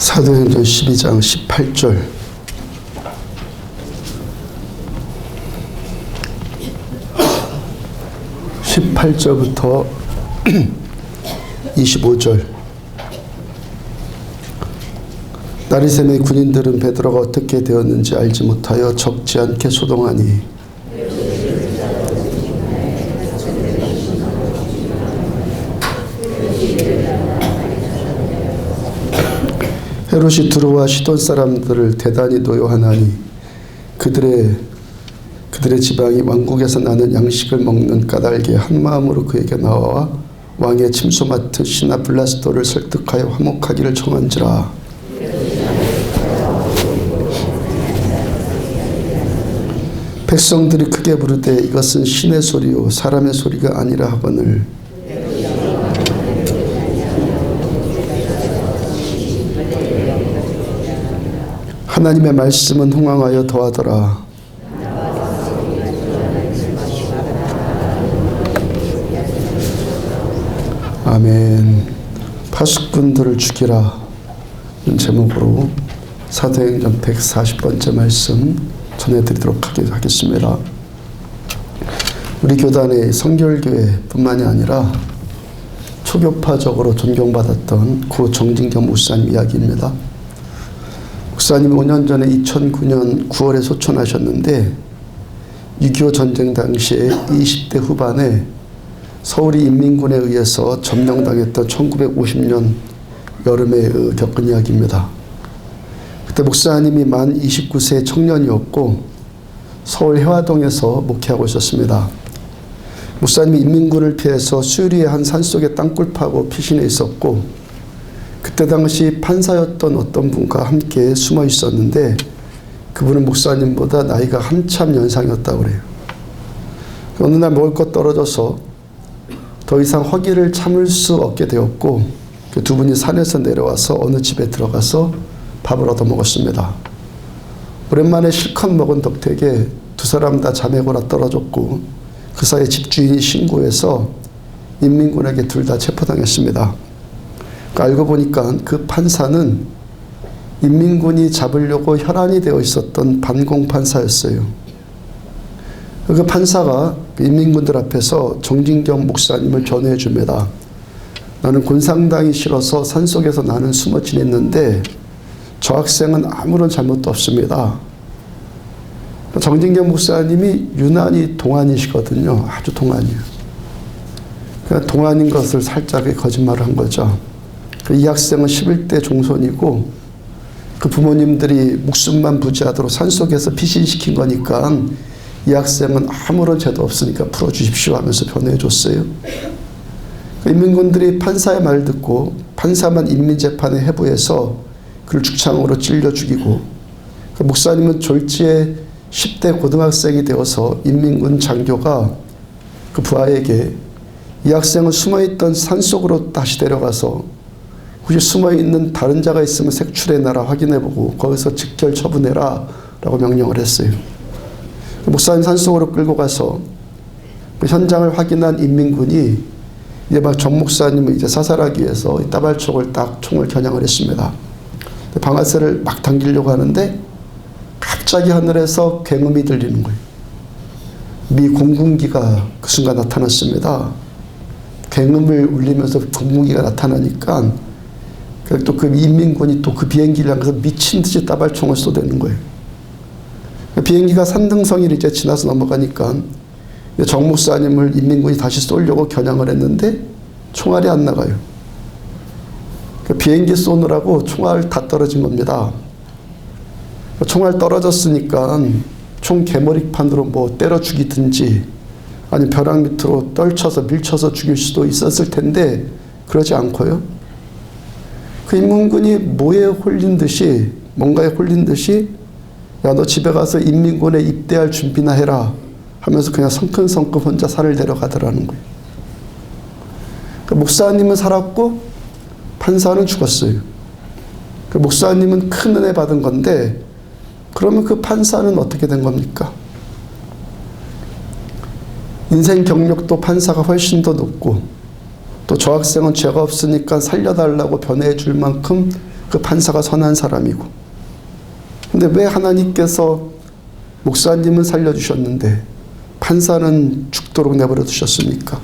사도행전 12장 18절. (18절부터) 25절. 나리샘의 군인들은 베드로가 어떻게 되었는지 알지 못하여 적지 않게 소동하니 헤롯이 두로와 시돈 사람들을 대단히 노여하나니 그들의 지방이 왕국에서 나는 양식을 먹는 까닭에 한마음으로 그에게 나와 왕의 침소 맡은 신하 블라스도를 설득하여 화목하기를 청한지라. 백성들이 크게 부르되 이것은 신의 소리요 사람의 소리가 아니라 하거늘 하나님의 말씀은 흥왕하여 더하더라. 아멘. 파수꾼들을 죽이라 제목으로 사도행전 140번째 말씀 전해드리도록 하겠습니다. 우리 교단의 성결교회 뿐만이 아니라 초교파적으로 존경받았던 고 정진경 목사님 이야기입니다. 목사님이 5년 전에 2009년 9월에 소천하셨는데 6.25 전쟁 당시에 20대 후반에 서울이 인민군에 의해서 점령당했던 1950년 여름에 겪은 이야기입니다. 그때 목사님이 만 29세 청년이었고 서울 해화동에서 목회하고 있었습니다. 목사님이 인민군을 피해서 수리의 한 산속에 땅굴 파고 피신해 있었고 그때 당시 판사였던 어떤 분과 함께 숨어 있었는데 그분은 목사님보다 나이가 한참 연상이었다고 그래요. 어느 날 먹을 것 떨어져서 더 이상 허기를 참을 수 없게 되었고 그 두 분이 산에서 내려와서 어느 집에 들어가서 밥을 얻어 먹었습니다. 오랜만에 실컷 먹은 덕택에 두 사람 다 자매고라 떨어졌고 그 사이에 집주인이 신고해서 인민군에게 둘 다 체포당했습니다. 알고 보니까 그 판사는 인민군이 잡으려고 혈안이 되어 있었던 반공판사였어요. 그 판사가 인민군들 앞에서 정진경 목사님을 전해 줍니다. 나는 곤상당이 싫어서 산속에서 나는 숨어 지냈는데 저 학생은 아무런 잘못도 없습니다. 정진경 목사님이 유난히 동안이시거든요. 아주 동안이에요. 그러니까 동안인 것을 살짝 거짓말을 한 거죠. 이 학생은 11대 종손이고 그 부모님들이 목숨만 부지하도록 산속에서 피신시킨 거니까 이 학생은 아무런 죄도 없으니까 풀어주십시오 하면서 변호해 줬어요. 인민군들이 판사의 말을 듣고 판사만 인민재판에 해부해서 그를 죽창으로 찔려 죽이고 목사님은 졸지에 10대 고등학생이 되어서 인민군 장교가 그 부하에게 이 학생은 숨어있던 산속으로 다시 데려가서 혹시 숨어있는 다른 자가 있으면 색출해내라 확인해보고 거기서 직결 처분해라 라고 명령을 했어요. 목사님 산속으로 끌고 가서 그 현장을 확인한 인민군이 이제 막 정 목사님을 이제 사살하기 위해서 따발총을 딱 총을 겨냥을 했습니다. 방아쇠를 막 당기려고 하는데 갑자기 하늘에서 굉음이 들리는 거예요. 미 공군기가 그 순간 나타났습니다. 굉음을 울리면서 공군기가 나타나니까 또 그 인민군이 또 그 비행기를 향해서 미친 듯이 따발총을 쏘대는 거예요. 비행기가 산등성이를 이제 지나서 넘어가니까 정 목사님을 인민군이 다시 쏘려고 겨냥을 했는데 총알이 안 나가요. 비행기 쏘느라고 총알 다 떨어진 겁니다. 총알 떨어졌으니까 총 개머리판으로 뭐 때려 죽이든지 아니면 벼락 밑으로 떨쳐서 밀쳐서 죽일 수도 있었을 텐데 그러지 않고요. 그 인민군이 뭐에 홀린 듯이 뭔가에 홀린 듯이 야 너 집에 가서 인민군에 입대할 준비나 해라 하면서 그냥 성큼성큼 혼자 살을 내려가더라는 거예요. 그 목사님은 살았고 판사는 죽었어요. 그 목사님은 큰 은혜 받은 건데 그러면 그 판사는 어떻게 된 겁니까? 인생 경력도 판사가 훨씬 더 높고 또 저 학생은 죄가 없으니까 살려달라고 변호해 줄 만큼 그 판사가 선한 사람이고. 근데 왜 하나님께서 목사님은 살려주셨는데 판사는 죽도록 내버려 두셨습니까?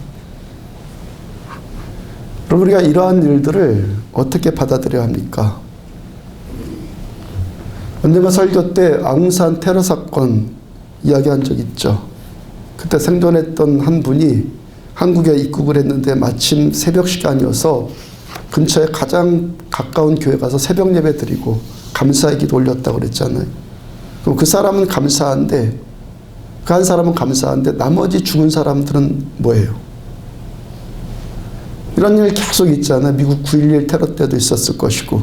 그럼 우리가 이러한 일들을 어떻게 받아들여야 합니까? 언젠가 설교 때 앙산 테러 사건 이야기한 적 있죠. 그때 생존했던 한 분이 한국에 입국을 했는데 마침 새벽 시간이어서 근처에 가장 가까운 교회 가서 새벽 예배 드리고 감사의 기도 올렸다고 그랬잖아요. 그럼 그 사람은 감사한데, 그 한 사람은 감사한데 나머지 죽은 사람들은 뭐예요? 이런 일 계속 있잖아요. 미국 9.11 테러 때도 있었을 것이고,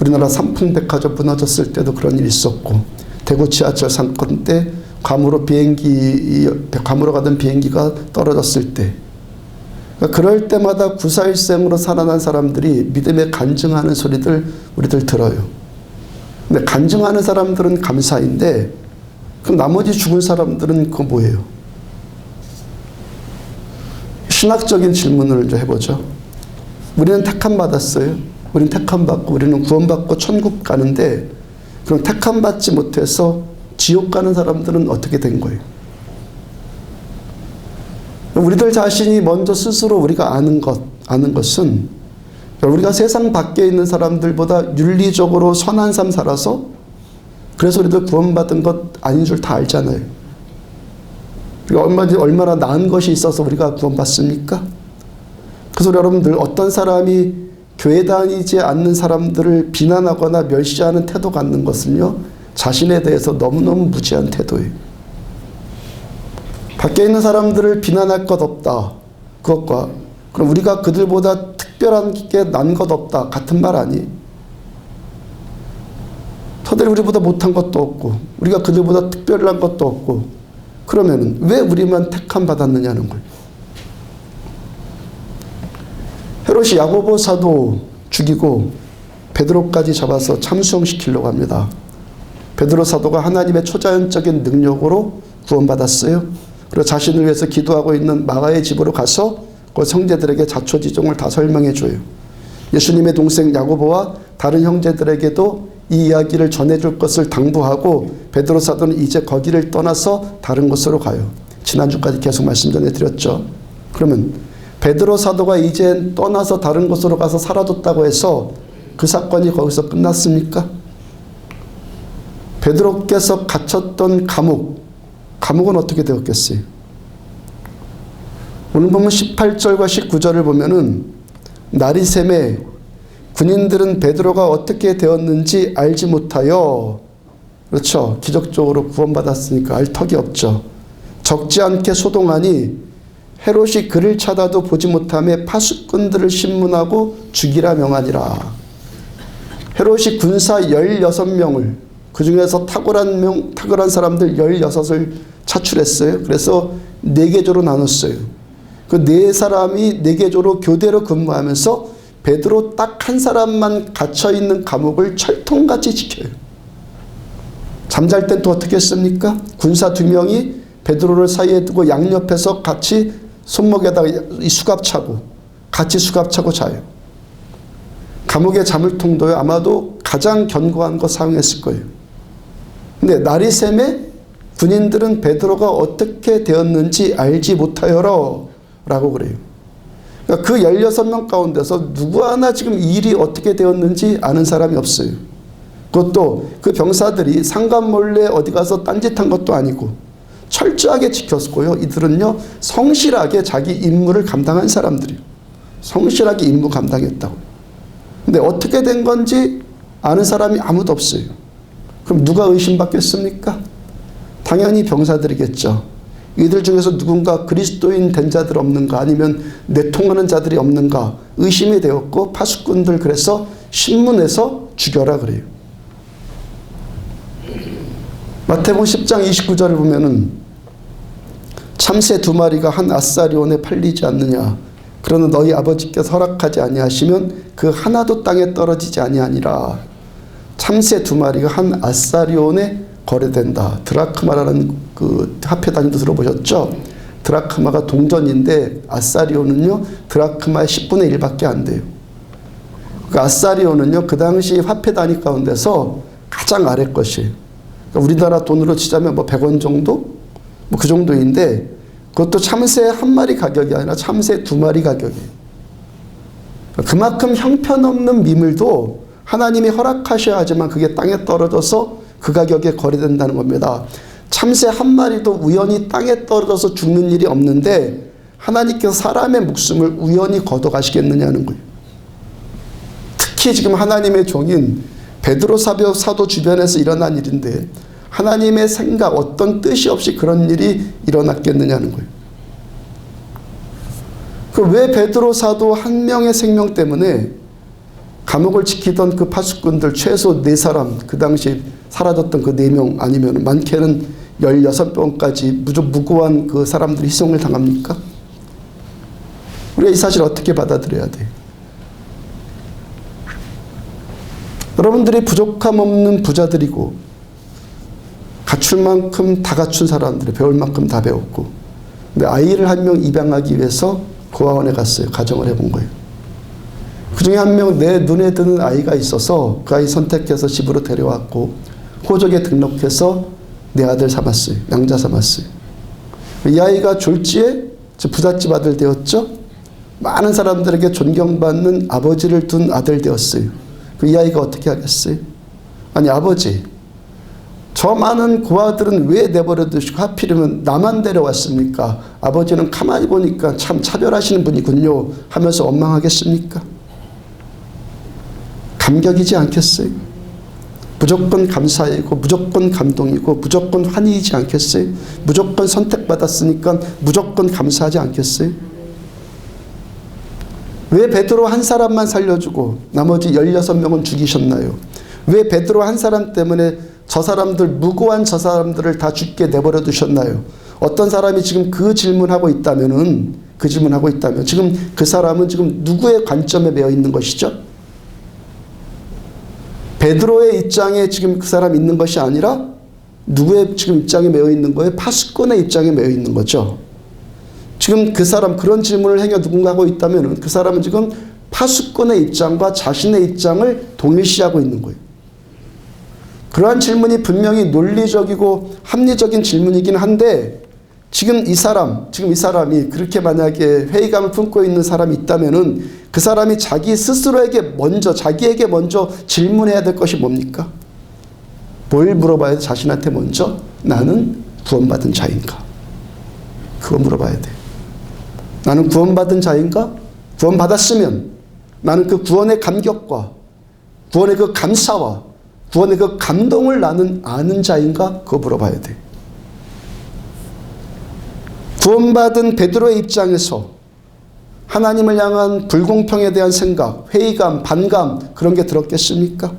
우리나라 삼풍백화점 무너졌을 때도 그런 일이 있었고, 대구 지하철 사건 때 괌으로 가던 비행기가 떨어졌을 때, 그러니까 그럴 때마다 구사일생으로 살아난 사람들이 믿음에 간증하는 소리들 우리들 들어요. 근데 간증하는 사람들은 감사인데, 그럼 나머지 죽은 사람들은 그거 뭐예요? 신학적인 질문을 좀 해보죠. 우리는 택함 받았어요. 우리는 택함 받고 우리는 구원받고 천국 가는데, 그럼 택함 받지 못해서 지옥 가는 사람들은 어떻게 된 거예요? 우리들 자신이 먼저 스스로 우리가 아는 것은, 우리가 세상 밖에 있는 사람들보다 윤리적으로 선한 삶 살아서, 그래서 우리도 구원받은 것 아닌 줄 다 알잖아요. 우리가 얼마나 나은 것이 있어서 우리가 구원받습니까? 그래서 여러분들, 어떤 사람이 교회 다니지 않는 사람들을 비난하거나 멸시하는 태도 갖는 것은요, 자신에 대해서 너무너무 무지한 태도예요. 밖에 있는 사람들을 비난할 것 없다, 그것과 그럼 우리가 그들보다 특별한 게 난 것 없다, 같은 말 아니에요? 저들이 우리보다 못한 것도 없고 우리가 그들보다 특별한 것도 없고, 그러면 왜 우리만 택함 받았느냐는 거예요. 헤롯이 야고보 사도 죽이고 베드로까지 잡아서 참수형시키려고 합니다. 베드로 사도가 하나님의 초자연적인 능력으로 구원받았어요. 그리고 자신을 위해서 기도하고 있는 마가의 집으로 가서 그 형제들에게 자초지종을 다 설명해 줘요. 예수님의 동생 야고보와 다른 형제들에게도 이 이야기를 전해줄 것을 당부하고, 베드로 사도는 이제 거기를 떠나서 다른 곳으로 가요. 지난주까지 계속 말씀 전해드렸죠. 그러면 베드로 사도가 이제 떠나서 다른 곳으로 가서 사라졌다고 해서 그 사건이 거기서 끝났습니까? 베드로께서 갇혔던 감옥은 어떻게 되었겠어요? 오늘 보면 18절과 19절을 보면은, 날이 샘에 군인들은 베드로가 어떻게 되었는지 알지 못하여, 그렇죠, 기적적으로 구원받았으니까 알 턱이 없죠. 적지 않게 소동하니 헤롯이 그를 찾아도 보지 못하며 파수꾼들을 신문하고 죽이라 명하니라. 헤롯이 군사 16명을, 그 중에서 탁월한 사람들 16을 차출했어요. 그래서 4계조로 나눴어요. 그 4사람이 4계조로 교대로 근무하면서 베드로 딱 한 사람만 갇혀있는 감옥을 철통같이 지켜요. 잠잘 땐 또 어떻게 했습니까? 군사 2명이 베드로를 사이에 두고 양옆에서 같이 손목에다가 수갑 차고 같이 수갑 차고 자요. 감옥의 자물통도요, 아마도 가장 견고한 거 사용했을 거예요. 근데 날이 샘에 군인들은 베드로가 어떻게 되었는지 알지 못하여라 라고 그래요. 그러니까 그 16명 가운데서 누구 하나 지금 일이 어떻게 되었는지 아는 사람이 없어요. 그것도 그 병사들이 상관 몰래 어디 가서 딴짓한 것도 아니고 철저하게 지켰고요. 이들은요, 성실하게 자기 임무를 감당한 사람들이에요. 성실하게 임무 감당했다고. 근데 어떻게 된 건지 아는 사람이 아무도 없어요. 그럼 누가 의심받겠습니까? 당연히 병사들이겠죠. 이들 중에서 누군가 그리스도인 된 자들 없는가, 아니면 내통하는 자들이 없는가 의심이 되었고, 파수꾼들 그래서 신문에서 죽여라 그래요. 마태복음 10장 29절을 보면은, 참새 2마리가 한 아사리온에 팔리지 않느냐, 그러나 너희 아버지께서 허락하지 아니하시면 그 하나도 땅에 떨어지지 아니하니라. 참새 2마리가 한 아사리온에 거래된다. 드라크마라는 그 화폐 단위도 들어보셨죠? 드라크마가 동전인데 아사리온은요, 드라크마의 10분의 1밖에 안 돼요. 그 아사리온은요, 그 당시 화폐 단위 가운데서 가장 아래 것이에요. 그러니까 우리나라 돈으로 치자면 뭐 100원 정도? 뭐 그 정도인데, 그것도 참새 한 마리 가격이 아니라 참새 두 마리 가격이에요. 그만큼 형편없는 미물도 하나님이 허락하셔야 하지만 그게 땅에 떨어져서 그 가격에 거래된다는 겁니다. 참새 한 마리도 우연히 땅에 떨어져서 죽는 일이 없는데 하나님께서 사람의 목숨을 우연히 걷어가시겠느냐는 거예요. 특히 지금 하나님의 종인 베드로 사도 주변에서 일어난 일인데 하나님의 생각, 어떤 뜻이 없이 그런 일이 일어났겠느냐는 거예요. 왜 베드로 사도 한 명의 생명 때문에 감옥을 지키던 그 파수꾼들 최소 4사람, 그 당시 사라졌던 그 4명 아니면 많게는 16명까지 무고한 그 사람들이 희생을 당합니까? 우리가 이 사실을 어떻게 받아들여야 돼요? 여러분들이 부족함 없는 부자들이고 갖출 만큼 다 갖춘 사람들이 배울 만큼 다 배웠고, 근데 아이를 한 명 입양하기 위해서 고아원에 갔어요. 가정을 해본 거예요. 그 중에 한 명 내 눈에 드는 아이가 있어서 그 아이 선택해서 집으로 데려왔고 호적에 등록해서 내 아들 삼았어요. 양자 삼았어요. 이 아이가 졸지에 부잣집 아들 되었죠. 많은 사람들에게 존경받는 아버지를 둔 아들 되었어요. 이 아이가 어떻게 하겠어요? 아니, 아버지, 저 많은 고아들은 왜 내버려 두시고 하필이면 나만 데려왔습니까? 아버지는 가만히 보니까 참 차별하시는 분이군요 하면서 원망하겠습니까? 감격이지 않겠어요? 무조건 감사이고 무조건 감동이고 무조건 환희이지 않겠어요? 무조건 선택받았으니까 무조건 감사하지 않겠어요? 왜 베드로 한 사람만 살려주고 나머지 16명은 죽이셨나요? 왜 베드로 한 사람 때문에 저 사람들, 무고한 저 사람들을 다 죽게 내버려 두셨나요? 어떤 사람이 지금 그 질문하고 있다면 지금 그 사람은 지금 누구의 관점에 매여 있는 것이죠? 베드로의 입장에 지금 그 사람이 있는 것이 아니라 누구의 지금 입장에 매여 있는 거예요? 파수꾼의 입장에 매여 있는 거죠. 지금 그 사람, 그런 질문을 행여 누군가 하고 있다면 그 사람은 지금 파수꾼의 입장과 자신의 입장을 동일시하고 있는 거예요. 그러한 질문이 분명히 논리적이고 합리적인 질문이긴 한데 지금 이 사람이 그렇게 만약에 회의감을 품고 있는 사람이 있다면은 그 사람이 자기에게 먼저 질문해야 될 것이 뭡니까? 뭘 물어봐야 돼? 자신한테 먼저 나는 구원받은 자인가? 그거 물어봐야 돼. 나는 구원받은 자인가? 구원받았으면 나는 그 구원의 감격과 구원의 그 감사와 구원의 그 감동을 나는 아는 자인가? 그거 물어봐야 돼. 구원받은 베드로의 입장에서 하나님을 향한 불공평에 대한 생각, 회의감, 반감 그런 게 들었겠습니까?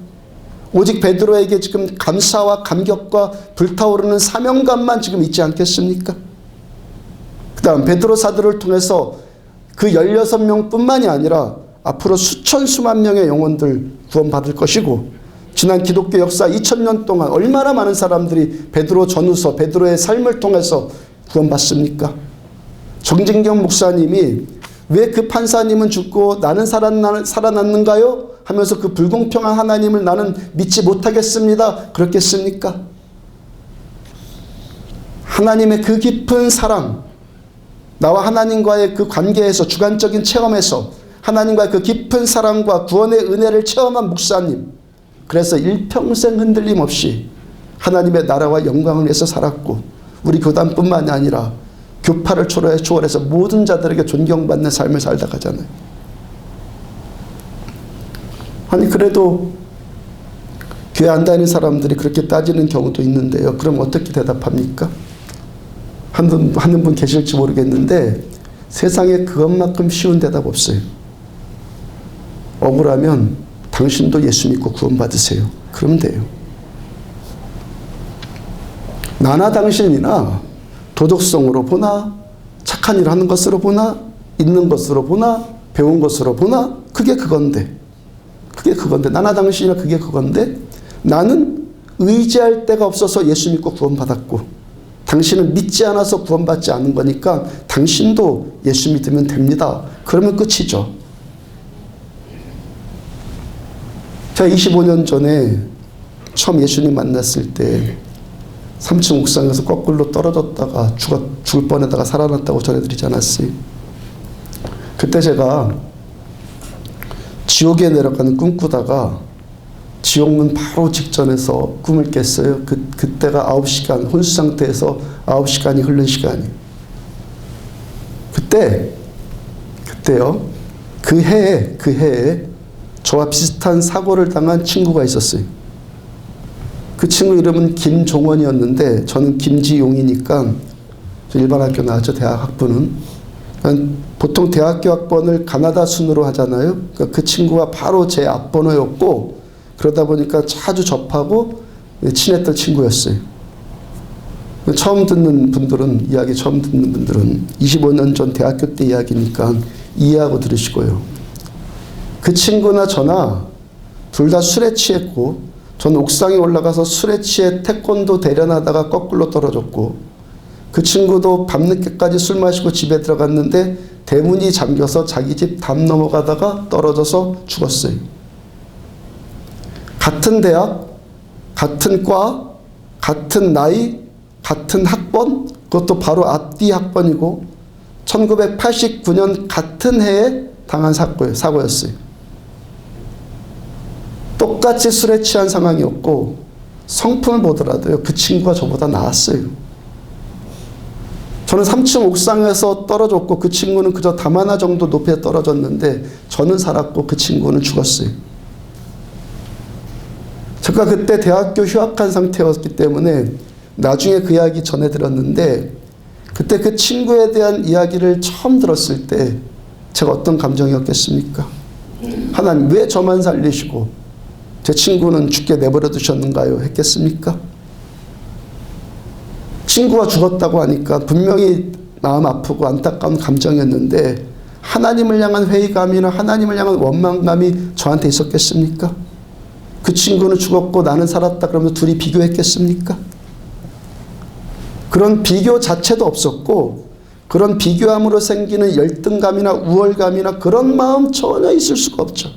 오직 베드로에게 지금 감사와 감격과 불타오르는 사명감만 지금 있지 않겠습니까? 그 다음 베드로 사도를 통해서 그 16명 뿐만이 아니라 앞으로 수천 수만 명의 영혼들 구원받을 것이고 지난 기독교 역사 2000년 동안 얼마나 많은 사람들이 베드로 전후서, 베드로의 삶을 통해서 구원받습니까? 정진경 목사님이 왜 그 판사님은 죽고 나는 살아났는가요? 하면서 그 불공평한 하나님을 나는 믿지 못하겠습니다. 그렇겠습니까? 하나님의 그 깊은 사랑, 나와 하나님과의 그 관계에서 주관적인 체험에서 하나님과의 그 깊은 사랑과 구원의 은혜를 체험한 목사님, 그래서 일평생 흔들림 없이 하나님의 나라와 영광을 위해서 살았고 우리 교단뿐만이 아니라 교파를 초월해서 모든 자들에게 존경받는 삶을 살다 가잖아요. 아니 그래도 교회 안 다니는 사람들이 그렇게 따지는 경우도 있는데요. 그럼 어떻게 대답합니까? 하는 분 계실지 모르겠는데 세상에 그것만큼 쉬운 대답 없어요. 억울하면 당신도 예수 믿고 구원받으세요. 그러면 돼요. 나나 당신이나 도덕성으로 보나 착한 일 하는 것으로 보나 있는 것으로 보나 배운 것으로 보나 그게 그건데 나나 당신이나 그게 그건데 나는 의지할 데가 없어서 예수 믿고 구원받았고 당신은 믿지 않아서 구원받지 않은 거니까 당신도 예수 믿으면 됩니다. 그러면 끝이죠. 제가 25년 전에 처음 예수님 만났을 때 3층 옥상에서 거꾸로 떨어졌다가 죽을 뻔했다가 살아났다고 전해드리지 않았어요? 그때 제가 지옥에 내려가는 꿈 꾸다가 지옥문 바로 직전에서 꿈을 깼어요. 그때가 9시간, 혼수 상태에서 9시간이 흐른 시간이. 그때요. 그 해에 저와 비슷한 사고를 당한 친구가 있었어요. 그 친구 이름은 김종원이었는데 저는 김지용이니까 일반 학교 나왔죠. 대학 학부는. 보통 대학교 학번을 가나다 순으로 하잖아요. 그러니까 그 친구가 바로 제 앞번호였고 그러다 보니까 자주 접하고 친했던 친구였어요. 처음 듣는 분들은 25년 전 대학교 때 이야기니까 이해하고 들으시고요. 그 친구나 저나 둘 다 술에 취했고 저는 옥상에 올라가서 술에 취해 태권도 대련하다가 거꾸로 떨어졌고 그 친구도 밤늦게까지 술 마시고 집에 들어갔는데 대문이 잠겨서 자기 집 담 넘어가다가 떨어져서 죽었어요. 같은 대학, 같은 과, 같은 나이, 같은 학번, 그것도 바로 앞뒤 학번이고 1989년 같은 해에 당한 사고였어요. 똑같이 술에 취한 상황이었고 성품을 보더라도요. 그 친구가 저보다 나았어요. 저는 3층 옥상에서 떨어졌고 그 친구는 그저 담 하나 정도 높이에 떨어졌는데 저는 살았고 그 친구는 죽었어요. 제가 그때 대학교 휴학한 상태였기 때문에 나중에 그 이야기 전해 들었는데 그때 그 친구에 대한 이야기를 처음 들었을 때 제가 어떤 감정이었겠습니까? 하나님 왜 저만 살리시고 제 친구는 죽게 내버려 두셨는가요? 했겠습니까? 친구가 죽었다고 하니까 분명히 마음 아프고 안타까운 감정이었는데 하나님을 향한 회의감이나 하나님을 향한 원망감이 저한테 있었겠습니까? 그 친구는 죽었고 나는 살았다 그러면서 둘이 비교했겠습니까? 그런 비교 자체도 없었고 그런 비교함으로 생기는 열등감이나 우월감이나 그런 마음 전혀 있을 수가 없죠.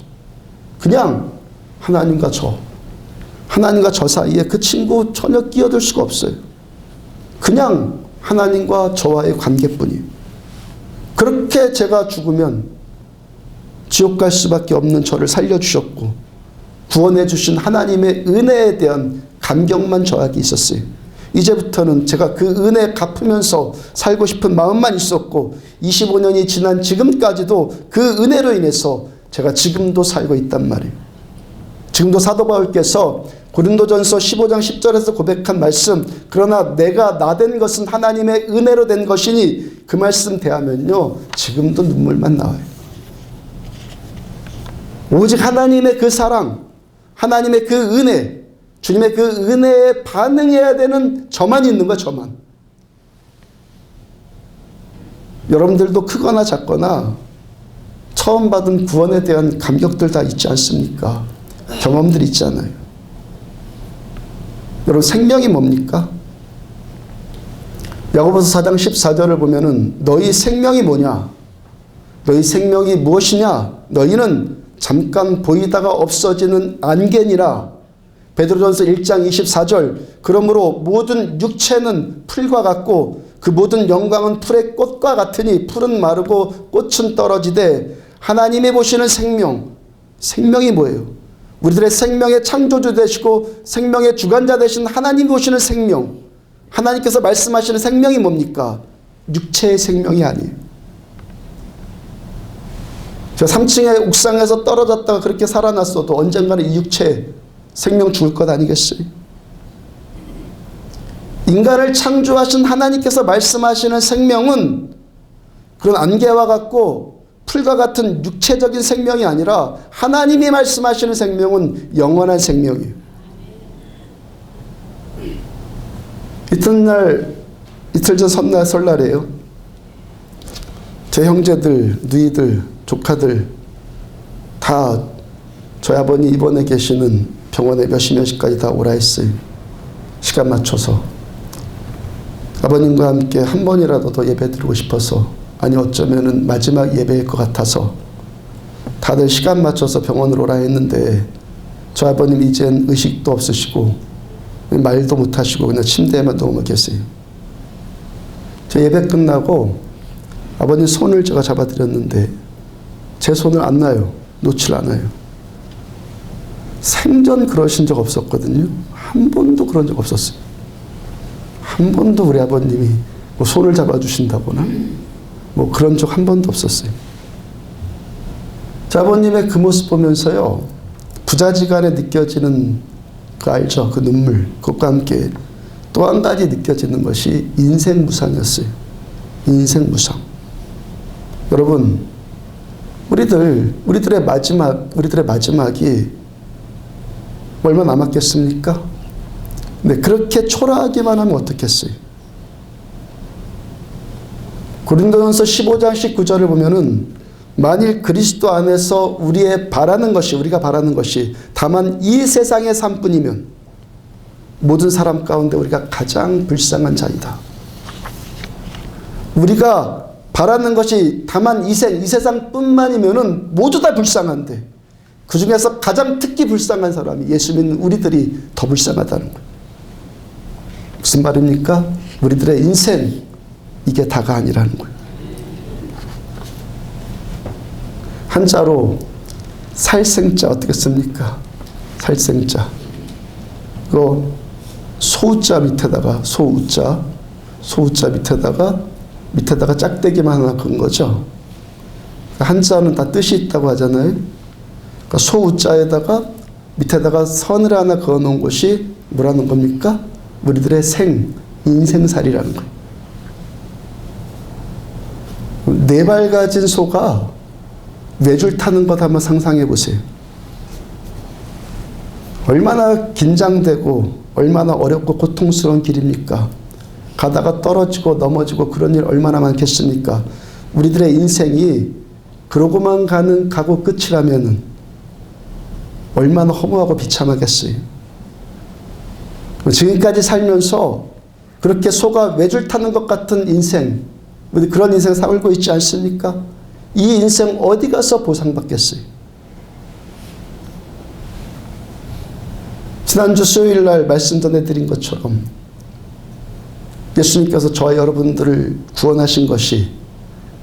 그냥 하나님과 저 사이에 그 친구 전혀 끼어들 수가 없어요. 그냥 하나님과 저와의 관계뿐이에요. 그렇게 제가 죽으면 지옥 갈 수밖에 없는 저를 살려주셨고 구원해 주신 하나님의 은혜에 대한 감격만 저에게 있었어요. 이제부터는 제가 그 은혜 갚으면서 살고 싶은 마음만 있었고 25년이 지난 지금까지도 그 은혜로 인해서 제가 지금도 살고 있단 말이에요. 지금도 사도 바울께서 고린도전서 15장 10절에서 고백한 말씀, 그러나 내가 나 된 것은 하나님의 은혜로 된 것이니 그 말씀 대하면요 지금도 눈물만 나와요. 오직 하나님의 그 사랑, 하나님의 그 은혜, 주님의 그 은혜에 반응해야 되는 저만 있는 거야. 저만. 여러분들도 크거나 작거나 처음 받은 구원에 대한 감격들 다 있지 않습니까? 경험들 있잖아요. 여러분 생명이 뭡니까? 야고보서 4장 14절을 보면은 너희 생명이 뭐냐? 너희 생명이 무엇이냐? 너희는 잠깐 보이다가 없어지는 안개니라. 베드로전서 1장 24절 그러므로 모든 육체는 풀과 같고 그 모든 영광은 풀의 꽃과 같으니 풀은 마르고 꽃은 떨어지되 하나님이 보시는 생명이 뭐예요? 우리들의 생명의 창조주 되시고 생명의 주관자 되신 하나님 보시는 생명, 하나님께서 말씀하시는 생명이 뭡니까? 육체의 생명이 아니에요. 저 3층의 옥상에서 떨어졌다가 그렇게 살아났어도 언젠가는 이 육체 생명 죽을 것 아니겠어요? 인간을 창조하신 하나님께서 말씀하시는 생명은 그런 안개와 같고 풀과 같은 육체적인 생명이 아니라 하나님이 말씀하시는 생명은 영원한 생명이에요. 이틀 전 설날이에요. 제 형제들, 누이들, 조카들 다 저희 아버님 입원해 계시는 병원에 몇십 명씩까지 다 오라 했어요. 시간 맞춰서. 아버님과 함께 한 번이라도 더 예배 드리고 싶어서, 아니 어쩌면은 마지막 예배일 것 같아서 다들 시간 맞춰서 병원으로 오라 했는데 저 아버님 이젠 의식도 없으시고 말도 못하시고 그냥 침대에만 누워 계세요. 저 예배 끝나고 아버님 손을 제가 잡아드렸는데 제 손을 안 놔요. 놓질 않아요. 생전 그러신 적 없었거든요. 한 번도 그런 적 없었어요. 한 번도 우리 아버님이 뭐 손을 잡아주신다거나 뭐 그런 적 한 번도 없었어요. 저 아버님의 그 모습 보면서요, 부자지간에 느껴지는 그 알죠? 그 눈물, 그것과 함께 또 한 가지 느껴지는 것이 인생 무상이었어요. 인생 무상. 여러분, 우리들의 마지막이 얼마 남았겠습니까? 네, 그렇게 초라하기만 하면 어떻겠어요? 고린도전서 15장 19절을 보면은 만일 그리스도 안에서 우리가 바라는 것이 다만 이 세상의 삶뿐이면 모든 사람 가운데 우리가 가장 불쌍한 자이다. 우리가 바라는 것이 다만 이 세상뿐만이면은 모두 다 불쌍한데 그 중에서 가장 특히 불쌍한 사람이 예수 믿는 우리들이 더 불쌍하다는 거예요. 무슨 말입니까? 우리들의 인생, 이게 다가 아니라는 거예요. 한자로 살생자 어떻게 씁니까? 살생자. 그 소자 밑에다가 소우자 밑에다가 짝대기만 하나 그은 거죠. 한자는 다 뜻이 있다고 하잖아요. 그러니까 소우자에다가 밑에다가 선을 하나 그어 놓은 것이 뭐라는 겁니까? 우리들의 인생살이라는 거예요. 네 발 가진 소가 뇌줄 타는 것 한번 상상해 보세요. 얼마나 긴장되고 얼마나 어렵고 고통스러운 길입니까? 가다가 떨어지고 넘어지고 그런 일 얼마나 많겠습니까? 우리들의 인생이 그러고만 가고 끝이라면 얼마나 허무하고 비참하겠어요. 지금까지 살면서 그렇게 소가 외줄 타는 것 같은 인생, 그런 인생 살고 있지 않습니까? 이 인생 어디 가서 보상받겠어요? 지난주 수요일날 말씀 전해드린 것처럼 예수님께서 저와 여러분들을 구원하신 것이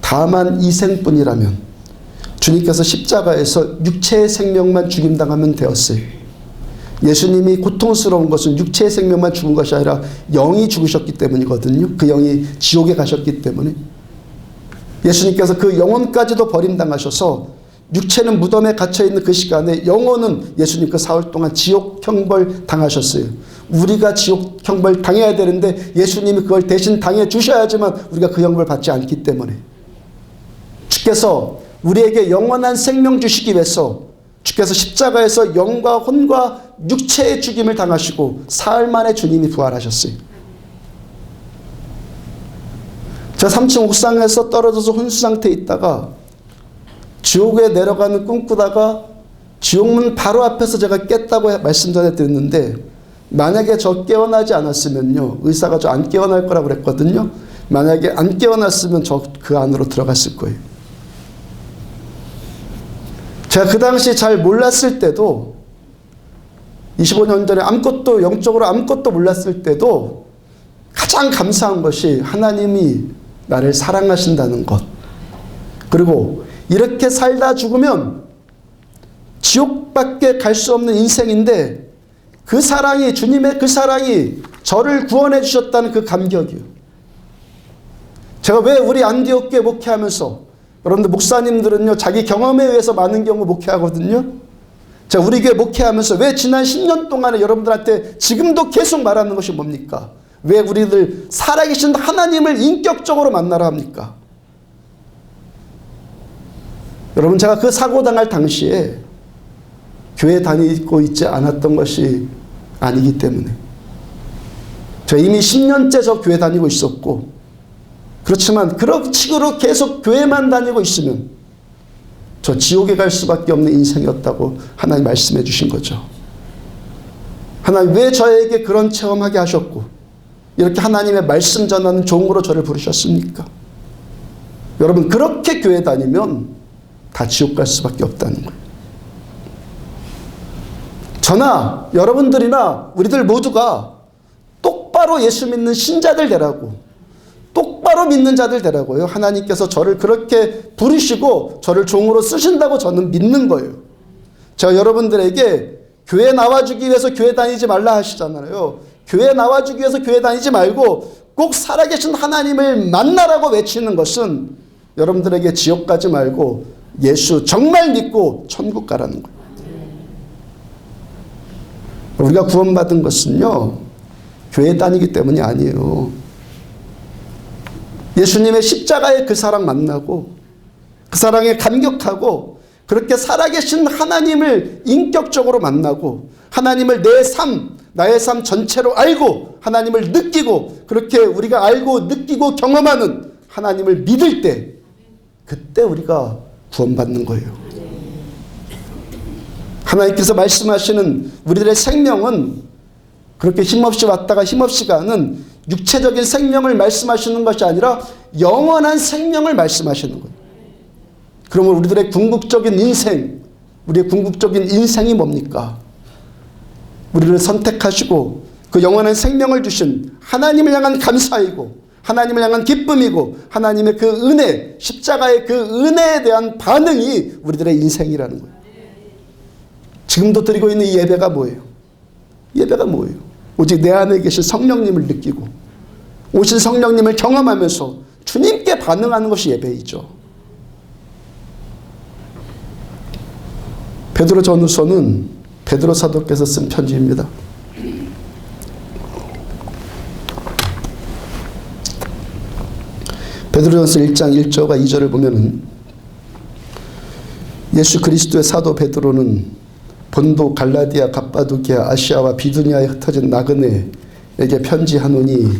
다만 이 생뿐이라면 주님께서 십자가에서 육체의 생명만 죽임당하면 되었어요. 예수님이 고통스러운 것은 육체의 생명만 죽은 것이 아니라 영이 죽으셨기 때문이거든요. 그 영이 지옥에 가셨기 때문에. 예수님께서 그 영혼까지도 버림당하셔서 육체는 무덤에 갇혀있는 그 시간에 영혼은 예수님 그 사흘 동안 지옥 형벌 당하셨어요. 우리가 지옥 형벌 당해야 되는데 예수님이 그걸 대신 당해 주셔야지만 우리가 그 형벌 받지 않기 때문에 주께서 우리에게 영원한 생명 주시기 위해서 주께서 십자가에서 영과 혼과 육체의 죽임을 당하시고 사흘 만에 주님이 부활하셨어요. 제가 3층 옥상에서 떨어져서 혼수 상태에 있다가 지옥에 내려가는 꿈꾸다가 지옥문 바로 앞에서 제가 깼다고 말씀 전해드렸는데 만약에 저 깨어나지 않았으면요, 의사가 저 안 깨어날 거라고 그랬거든요. 만약에 안 깨어났으면 저 그 안으로 들어갔을 거예요. 제가 그 당시 잘 몰랐을 때도 25년 전에 영적으로 아무것도 몰랐을 때도 가장 감사한 것이 하나님이 나를 사랑하신다는 것. 그리고 이렇게 살다 죽으면 지옥밖에 갈 수 없는 인생인데 그 사랑이, 주님의 그 사랑이 저를 구원해 주셨다는 그 감격이요. 제가 왜 우리 안디옥교회 목회하면서, 여러분들 목사님들은요 자기 경험에 의해서 많은 경우 목회하거든요. 제가 우리 교회 목회하면서 왜 지난 10년 동안에 여러분들한테 지금도 계속 말하는 것이 뭡니까? 왜 우리들 살아계신 하나님을 인격적으로 만나라 합니까? 여러분, 제가 그 사고 당할 당시에 교회 다니고 있지 않았던 것이 아니기 때문에 제가 이미 10년째 저 교회 다니고 있었고, 그렇지만 그런 식으로 계속 교회만 다니고 있으면 저 지옥에 갈 수밖에 없는 인생이었다고 하나님 말씀해 주신 거죠. 하나님 왜 저에게 그런 체험하게 하셨고 이렇게 하나님의 말씀 전하는 종으로 저를 부르셨습니까? 여러분, 그렇게 교회 다니면 다 지옥 갈 수밖에 없다는 거예요. 저나 여러분들이나 우리들 모두가 똑바로 예수 믿는 신자들 되라고, 똑바로 믿는 자들 되라고요. 하나님께서 저를 그렇게 부르시고 저를 종으로 쓰신다고 저는 믿는 거예요. 제가 여러분들에게 교회 나와주기 위해서 교회 다니지 말라 하시잖아요. 교회 나와주기 위해서 교회 다니지 말고 꼭 살아계신 하나님을 만나라고 외치는 것은 여러분들에게 지옥 가지 말고 예수 정말 믿고 천국 가라는 거예요. 우리가 구원받은 것은요, 교회 다니기 때문이 아니에요. 예수님의 십자가의 그 사랑 만나고 그 사랑에 감격하고 그렇게 살아계신 하나님을 인격적으로 만나고 하나님을 나의 삶 전체로 알고 하나님을 느끼고 그렇게 우리가 알고 느끼고 경험하는 하나님을 믿을 때, 그때 우리가 구원받는 거예요. 하나님께서 말씀하시는 우리들의 생명은 그렇게 힘없이 왔다가 힘없이 가는 육체적인 생명을 말씀하시는 것이 아니라 영원한 생명을 말씀하시는 거예요. 그러면 우리들의 궁극적인 인생, 우리의 궁극적인 인생이 뭡니까? 우리를 선택하시고 그 영원한 생명을 주신 하나님을 향한 감사이고 하나님을 향한 기쁨이고 하나님의 그 은혜, 십자가의 그 은혜에 대한 반응이 우리들의 인생이라는 거예요. 지금도 드리고 있는 이 예배가 뭐예요? 예배가 뭐예요? 오직 내 안에 계신 성령님을 느끼고 오신 성령님을 경험하면서 주님께 반응하는 것이 예배이죠. 베드로 전후서는 베드로 사도께서 쓴 편지입니다. 베드로전서 1장 1절과 2절을 보면은 예수 그리스도의 사도 베드로는 본도, 갈라디아, 갑바도기아, 아시아와 비두니아에 흩어진 나그네에게 편지하노니,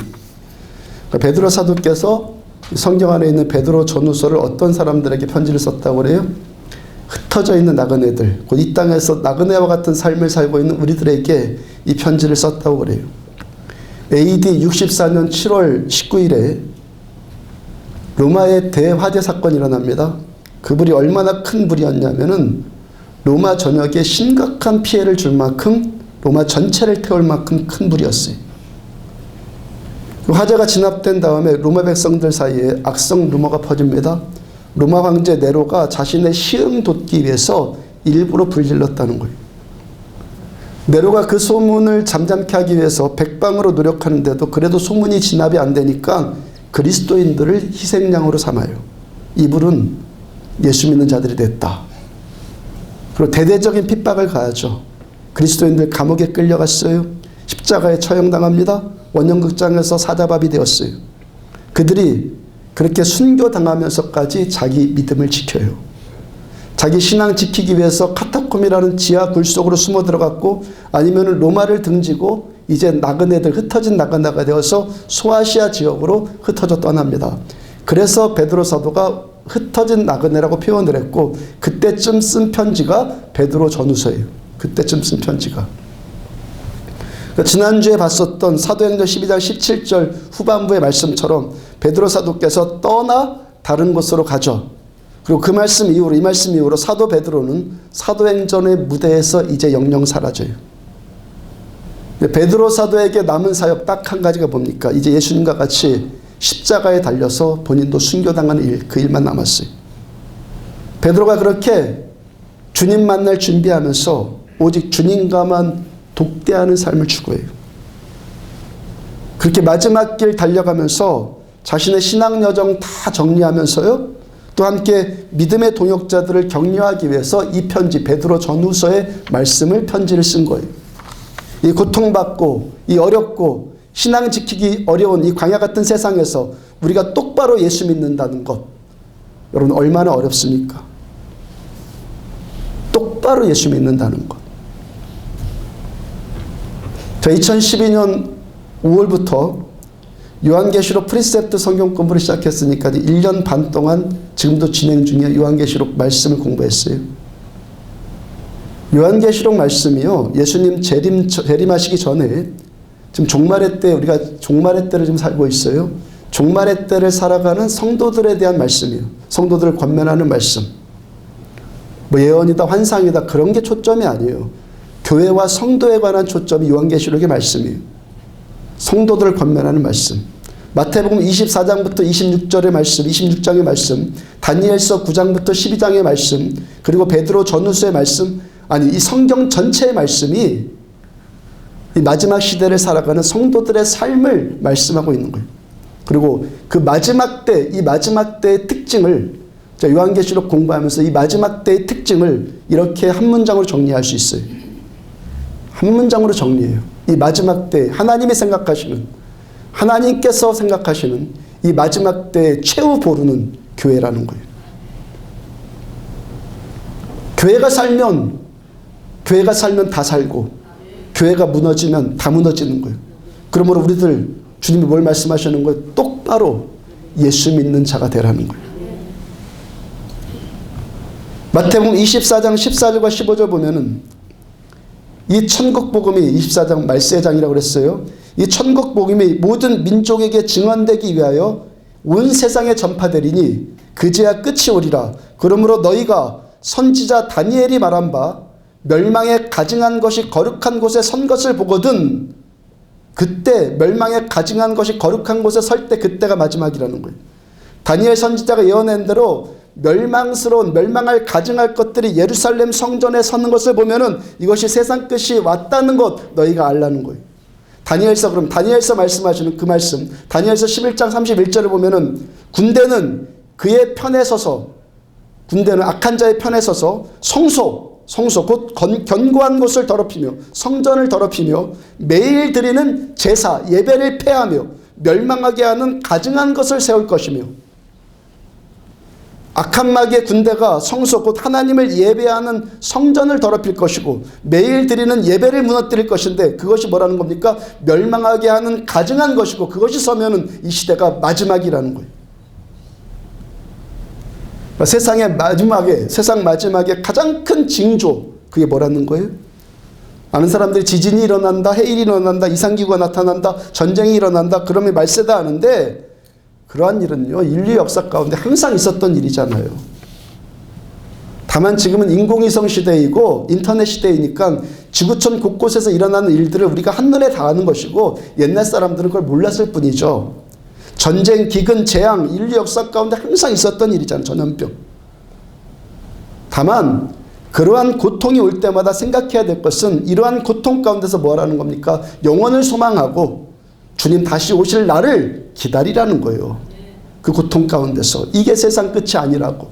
베드로 사도께서 성경 안에 있는 베드로 전후서를 어떤 사람들에게 편지를 썼다고 그래요? 흩어져 있는 나그네들, 곧 이 땅에서 나그네와 같은 삶을 살고 있는 우리들에게 이 편지를 썼다고 그래요. AD 64년 7월 19일에 로마의 대화재 사건이 일어납니다. 그 불이 얼마나 큰 불이었냐면은 로마 전역에 심각한 피해를 줄 만큼, 로마 전체를 태울 만큼 큰 불이었어요. 그 화재가 진압된 다음에 로마 백성들 사이에 악성 루머가 퍼집니다. 로마 황제 네로가 자신의 시흥 돋기 위해서 일부러 불질렀다는 거예요. 네로가 그 소문을 잠잠케 하기 위해서 백방으로 노력하는데도 그래도 소문이 진압이 안 되니까 그리스도인들을 희생양으로 삼아요. 이 불은 예수 믿는 자들이 됐다. 그리고 대대적인 핍박을 가하죠. 그리스도인들 감옥에 끌려갔어요. 십자가에 처형당합니다. 원형극장에서 사자밥이 되었어요. 그들이 그렇게 순교당하면서까지 자기 믿음을 지켜요. 자기 신앙 지키기 위해서 카타콤이라는 지하 굴 속으로 숨어 들어갔고, 아니면 로마를 등지고 이제 나그네들, 흩어진 나그네가 되어서 소아시아 지역으로 흩어져 떠납니다. 그래서 베드로 사도가 흩어진 나그네라고 표현을 했고, 그때쯤 쓴 편지가 베드로 전후서예요. 그때쯤 쓴 편지가. 지난주에 봤었던 사도행전 12장 17절 후반부의 말씀처럼 베드로 사도께서 떠나 다른 곳으로 가죠. 그리고 그 말씀 이후로, 이 말씀 이후로 사도 베드로는 사도행전의 무대에서 이제 영영 사라져요. 베드로 사도에게 남은 사역 딱 한 가지가 뭡니까? 이제 예수님과 같이 십자가에 달려서 본인도 순교당하는 일, 그 일만 남았어요. 베드로가 그렇게 주님 만날 준비하면서 오직 주님과만 독대하는 삶을 추구해요. 그렇게 마지막 길 달려가면서 자신의 신앙 여정 다 정리하면서요, 또 함께 믿음의 동역자들을 격려하기 위해서 이 편지, 베드로 전후서의 말씀을 편지를 쓴 거예요. 이 고통받고 이 어렵고 신앙 지키기 어려운 이 광야 같은 세상에서 우리가 똑바로 예수 믿는다는 것, 여러분 얼마나 어렵습니까? 똑바로 예수 믿는다는 것. 저 2012년 5월부터 요한계시록 프리셉트 성경 공부를 시작했으니까 1년 반 동안 지금도 진행 중에 요한계시록 말씀을 공부했어요. 요한계시록 말씀이요, 예수님 재림하시기 전에 지금 종말의 때, 우리가 종말의 때를 지금 살고 있어요. 종말의 때를 살아가는 성도들에 대한 말씀이에요. 성도들을 권면하는 말씀. 뭐 예언이다 환상이다 그런 게 초점이 아니에요. 교회와 성도에 관한 초점이 요한계시록의 말씀이에요. 성도들을 권면하는 말씀. 마태복음 24장부터 26절의 말씀, 26장의 말씀, 다니엘서 9장부터 12장의 말씀, 그리고 베드로 전후서의 말씀, 아니 이 성경 전체의 말씀이 이 마지막 시대를 살아가는 성도들의 삶을 말씀하고 있는 거예요. 그리고 그 마지막 때, 이 마지막 때의 특징을 요한계시록 공부하면서 이 마지막 때의 특징을 이렇게 한 문장으로 정리할 수 있어요. 한 문장으로 정리해요. 이 마지막 때 하나님이 생각하시는, 하나님께서 생각하시는 이 마지막 때의 최후 보루는 교회라는 거예요. 교회가 살면 다 살고, 교회가 무너지면 다 무너지는 거예요. 그러므로 우리들 주님이 뭘 말씀하시는 거예요? 똑바로 예수 믿는 자가 되라는 거예요. 마태복음 24장 14절과 15절 보면은 이 천국 복음이 24장 말세장이라고 그랬어요. 이 천국 복음이 모든 민족에게 증언되기 위하여 온 세상에 전파되리니 그제야 끝이 오리라. 그러므로 너희가 선지자 다니엘이 말한 바 멸망에 가증한 것이 거룩한 곳에 선 것을 보거든, 그때 멸망에 가증한 것이 거룩한 곳에 설 때 그때가 마지막이라는 거예요. 다니엘 선지자가 예언한 대로 멸망할 가증할 것들이 예루살렘 성전에 서는 것을 보면은 이것이 세상 끝이 왔다는 것 너희가 알라는 거예요. 다니엘서, 그럼 다니엘서 말씀하시는 그 말씀, 다니엘서 11장 31절을 보면은 군대는 그의 편에 서서, 군대는 악한 자의 편에 서서 성소 곧 견고한 곳을 더럽히며 성전을 더럽히며 매일 드리는 제사 예배를 폐하며 멸망하게 하는 가증한 것을 세울 것이며, 악한 마귀의 군대가 성소 곧 하나님을 예배하는 성전을 더럽힐 것이고 매일 드리는 예배를 무너뜨릴 것인데, 그것이 뭐라는 겁니까? 멸망하게 하는 가증한 것이고, 그것이 서면은 이 시대가 마지막이라는 거예요. 세상 마지막에 가장 큰 징조, 그게 뭐라는 거예요? 많은 사람들이 지진이 일어난다, 해일이 일어난다, 이상기구가 나타난다, 전쟁이 일어난다, 그러면 말세다 하는데, 그러한 일은요 인류 역사 가운데 항상 있었던 일이잖아요. 다만 지금은 인공위성 시대이고 인터넷 시대이니까 지구촌 곳곳에서 일어나는 일들을 우리가 한눈에 다 아는 것이고, 옛날 사람들은 그걸 몰랐을 뿐이죠. 전쟁, 기근, 재앙, 인류 역사 가운데 항상 있었던 일이잖아요. 전염병. 다만 그러한 고통이 올 때마다 생각해야 될 것은, 이러한 고통 가운데서 뭐라는 겁니까? 영원을 소망하고 주님 다시 오실 날을 기다리라는 거예요. 그 고통 가운데서. 이게 세상 끝이 아니라고,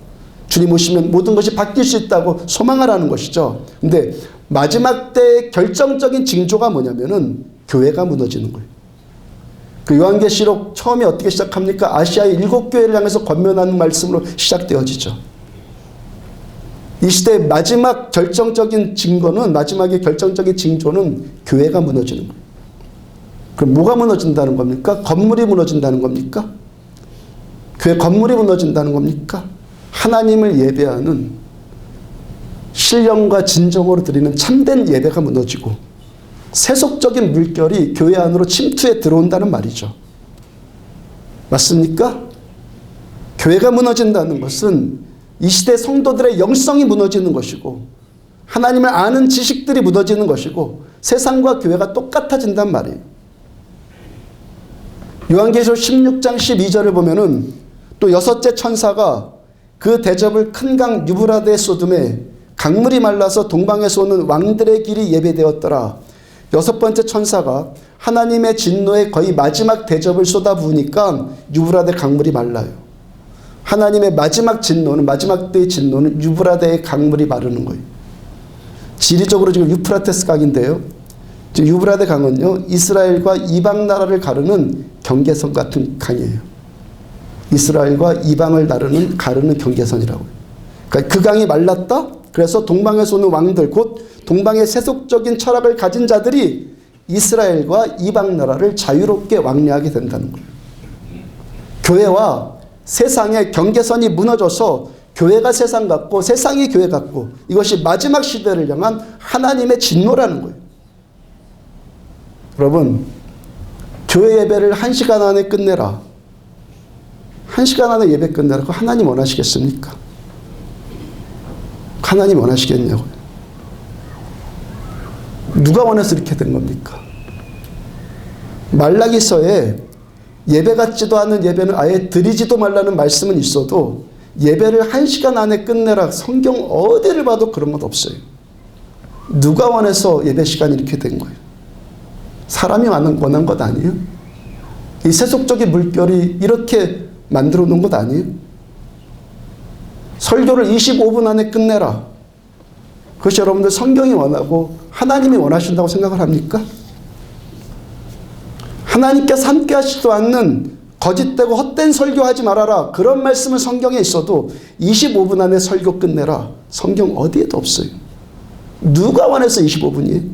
주님 오시면 모든 것이 바뀔 수 있다고 소망하라는 것이죠. 근데 마지막 때의 결정적인 징조가 뭐냐면은 교회가 무너지는 거예요. 그 요한계시록 처음에 어떻게 시작합니까? 아시아의 7교회를 향해서 권면하는 말씀으로 시작되어지죠. 이 시대의 마지막 결정적인 증거는, 마지막의 결정적인 징조는 교회가 무너지는 거예요. 그럼 뭐가 무너진다는 겁니까? 건물이 무너진다는 겁니까? 교회 건물이 무너진다는 겁니까? 하나님을 예배하는 신령과 진정으로 드리는 참된 예배가 무너지고 세속적인 물결이 교회 안으로 침투해 들어온다는 말이죠. 맞습니까? 교회가 무너진다는 것은 이 시대 성도들의 영성이 무너지는 것이고, 하나님을 아는 지식들이 무너지는 것이고, 세상과 교회가 똑같아진단 말이에요. 요한계시록 16장 12절을 보면은 또 여섯째 천사가 그 대접을 큰 강 유브라데 쏟음에 강물이 말라서 동방에서 오는 왕들의 길이 예배되었더라. 여섯 번째 천사가 하나님의 진노의 거의 마지막 대접을 쏟아부으니까 유브라데 강물이 말라요. 하나님의 마지막 진노는, 마지막 때의 진노는 유브라데의 강물이 마르는 거예요. 지리적으로 지금 유프라테스 강인데요. 지금 유브라데 강은요, 이스라엘과 이방 나라를 가르는 경계선 같은 강이에요. 이스라엘과 이방을 가르는 경계선이라고요. 그러니까 그 강이 말랐다? 그래서 동방에서 오는 왕들, 곧 동방의 세속적인 철학을 가진 자들이 이스라엘과 이방 나라를 자유롭게 왕래하게 된다는 거예요. 교회와 세상의 경계선이 무너져서 교회가 세상 같고 세상이 교회 같고, 이것이 마지막 시대를 향한 하나님의 진노라는 거예요. 여러분, 교회 예배를 1시간 안에 끝내라. 1시간 안에 예배 끝내라. 그거 하나님 원하시겠습니까? 하나님 원하시겠냐고요. 누가 원해서 이렇게 된 겁니까? 말라기서에 예배 같지도 않은 예배는 아예 드리지도 말라는 말씀은 있어도 예배를 1시간 안에 끝내라, 성경 어디를 봐도 그런 것 없어요. 누가 원해서 예배 시간이 이렇게 된 거예요? 사람이 원한 것 아니에요? 이 세속적인 물결이 이렇게 만들어 놓은 것 아니에요? 설교를 25분 안에 끝내라. 그것이 여러분들 성경이 원하고 하나님이 원하신다고 생각을 합니까? 하나님께서 함께 하시지도 않는 거짓되고 헛된 설교하지 말아라. 그런 말씀은 성경에 있어도 25분 안에 설교 끝내라. 성경 어디에도 없어요. 누가 원해서 25분이에요?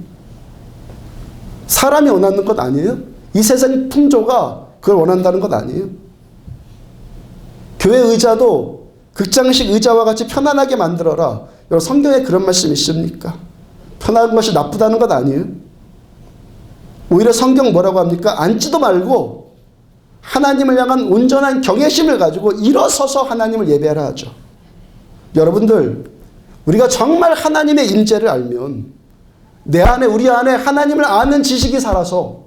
사람이 원하는 것 아니에요? 이 세상 풍조가 그걸 원한다는 것 아니에요? 교회 의자도 극장식 의자와 같이 편안하게 만들어라. 여러분 성경에 그런 말씀이 있습니까? 편한 것이 나쁘다는 것 아니에요? 오히려 성경 뭐라고 합니까? 앉지도 말고 하나님을 향한 온전한 경외심을 가지고 일어서서 하나님을 예배하라 하죠. 여러분들, 우리가 정말 하나님의 임재를 알면 내 안에, 우리 안에 하나님을 아는 지식이 살아서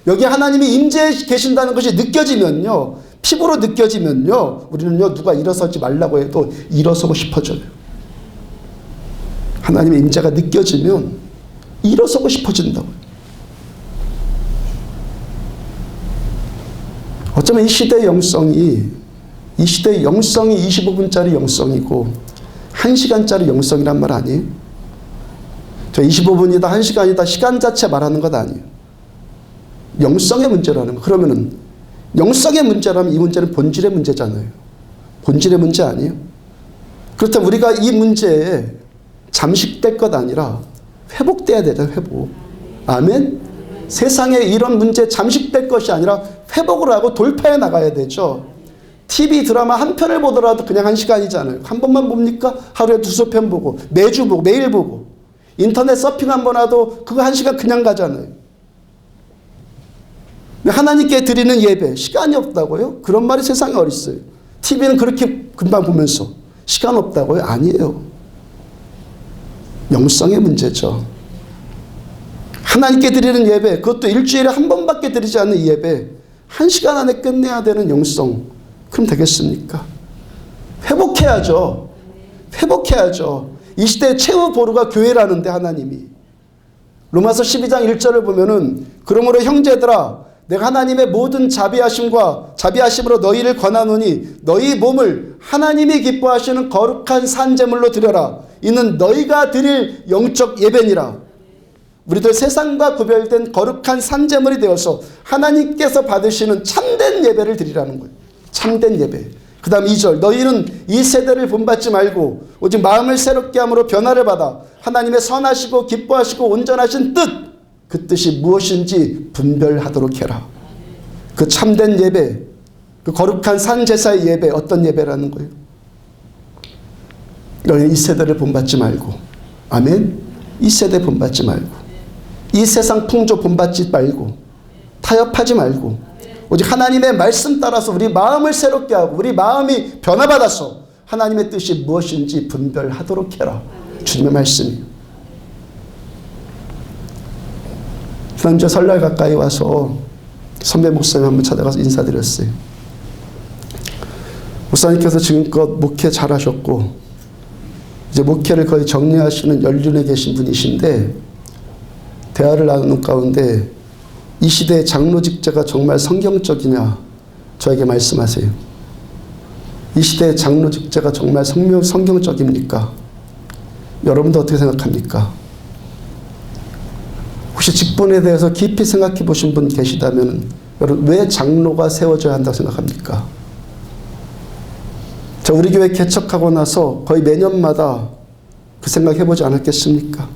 여기 하나님이 임재해 계신다는 것이 느껴지면요, 피부로 느껴지면요, 우리는요, 누가 일어서지 말라고 해도 일어서고 싶어져요. 하나님의 임재가 느껴지면 일어서고 싶어진다고요. 어쩌면 이 시대의 영성이 25분짜리 영성이고 1시간짜리 영성이란 말 아니에요? 저 25분이다 1시간이다 시간 자체 말하는 것 아니에요. 영성의 문제라는 거. 그러면은 영성의 문제라면 이 문제는 본질의 문제잖아요. 본질의 문제 아니에요? 그렇다면 우리가 이 문제에 잠식될 것 아니라 회복돼야 되죠. 회복. 아멘? 세상에 이런 문제 잠식될 것이 아니라 회복을 하고 돌파해 나가야 되죠. TV 드라마 한 편을 보더라도 그냥 1시간이잖아요. 한 번만 봅니까? 하루에 2-3편 보고 매주 보고 매일 보고 인터넷 서핑 한 번 하도 그거 1시간 그냥 가잖아요. 하나님께 드리는 예배 시간이 없다고요? 그런 말이 세상에 어딨어요. TV는 그렇게 금방 보면서 시간 없다고요? 아니에요. 영성의 문제죠. 하나님께 드리는 예배, 그것도 일주일에 한 번밖에 드리지 않는 이 예배 1시간 안에 끝내야 되는 영성, 그럼 되겠습니까? 회복해야죠. 회복해야죠. 이 시대의 최후 보루가 교회라는데 하나님이 로마서 12장 1절을 보면은 그러므로 형제들아 내가 하나님의 모든 자비하심으로 너희를 권하노니 너희 몸을 하나님이 기뻐하시는 거룩한 산제물로 드려라. 이는 너희가 드릴 영적 예배니라. 우리들 세상과 구별된 거룩한 산제물이 되어서 하나님께서 받으시는 참된 예배를 드리라는 거예요. 참된 예배. 그 다음 2절 너희는 이 세대를 본받지 말고 오직 마음을 새롭게 함으로 변화를 받아 하나님의 선하시고 기뻐하시고 온전하신 뜻, 그 뜻이 무엇인지 분별하도록 해라. 그 참된 예배, 그 거룩한 산제사의 예배, 어떤 예배라는 거예요? 너희 이 세대를 본받지 말고, 아멘? 이 세대 본받지 말고, 이 세상 풍조 본받지 말고, 타협하지 말고, 오직 하나님의 말씀 따라서 우리 마음을 새롭게 하고 우리 마음이 변화받아서 하나님의 뜻이 무엇인지 분별하도록 해라. 주님의 말씀이에요. 지난주에 설날 가까이 와서 선배 목사님 한번 찾아가서 인사드렸어요. 목사님께서 지금껏 목회 잘하셨고 이제 목회를 거의 정리하시는 연륜에 계신 분이신데 대화를 나누는 가운데 이 시대의 장로 직제가 정말 성경적이냐 저에게 말씀하세요. 이 시대의 장로 직제가 정말 성경적입니까? 여러분도 어떻게 생각합니까? 혹시 직분에 대해서 깊이 생각해 보신 분 계시다면 여러분 왜 장로가 세워져야 한다고 생각합니까? 자, 우리 교회 개척하고 나서 거의 매년마다 그 생각해 보지 않았겠습니까?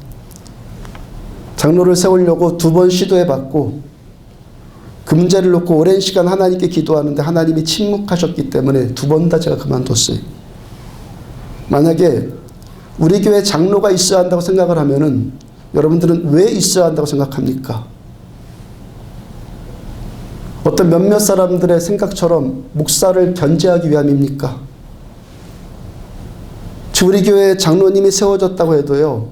장로를 세우려고 2번 시도해봤고 그 문제를 놓고 오랜 시간 하나님께 기도하는데 하나님이 침묵하셨기 때문에 2번 다 제가 그만뒀어요. 만약에 우리 교회 장로가 있어야 한다고 생각을 하면은 여러분들은 왜 있어야 한다고 생각합니까? 어떤 몇몇 사람들의 생각처럼 목사를 견제하기 위함입니까? 우리 교회에 장로님이 세워졌다고 해도요,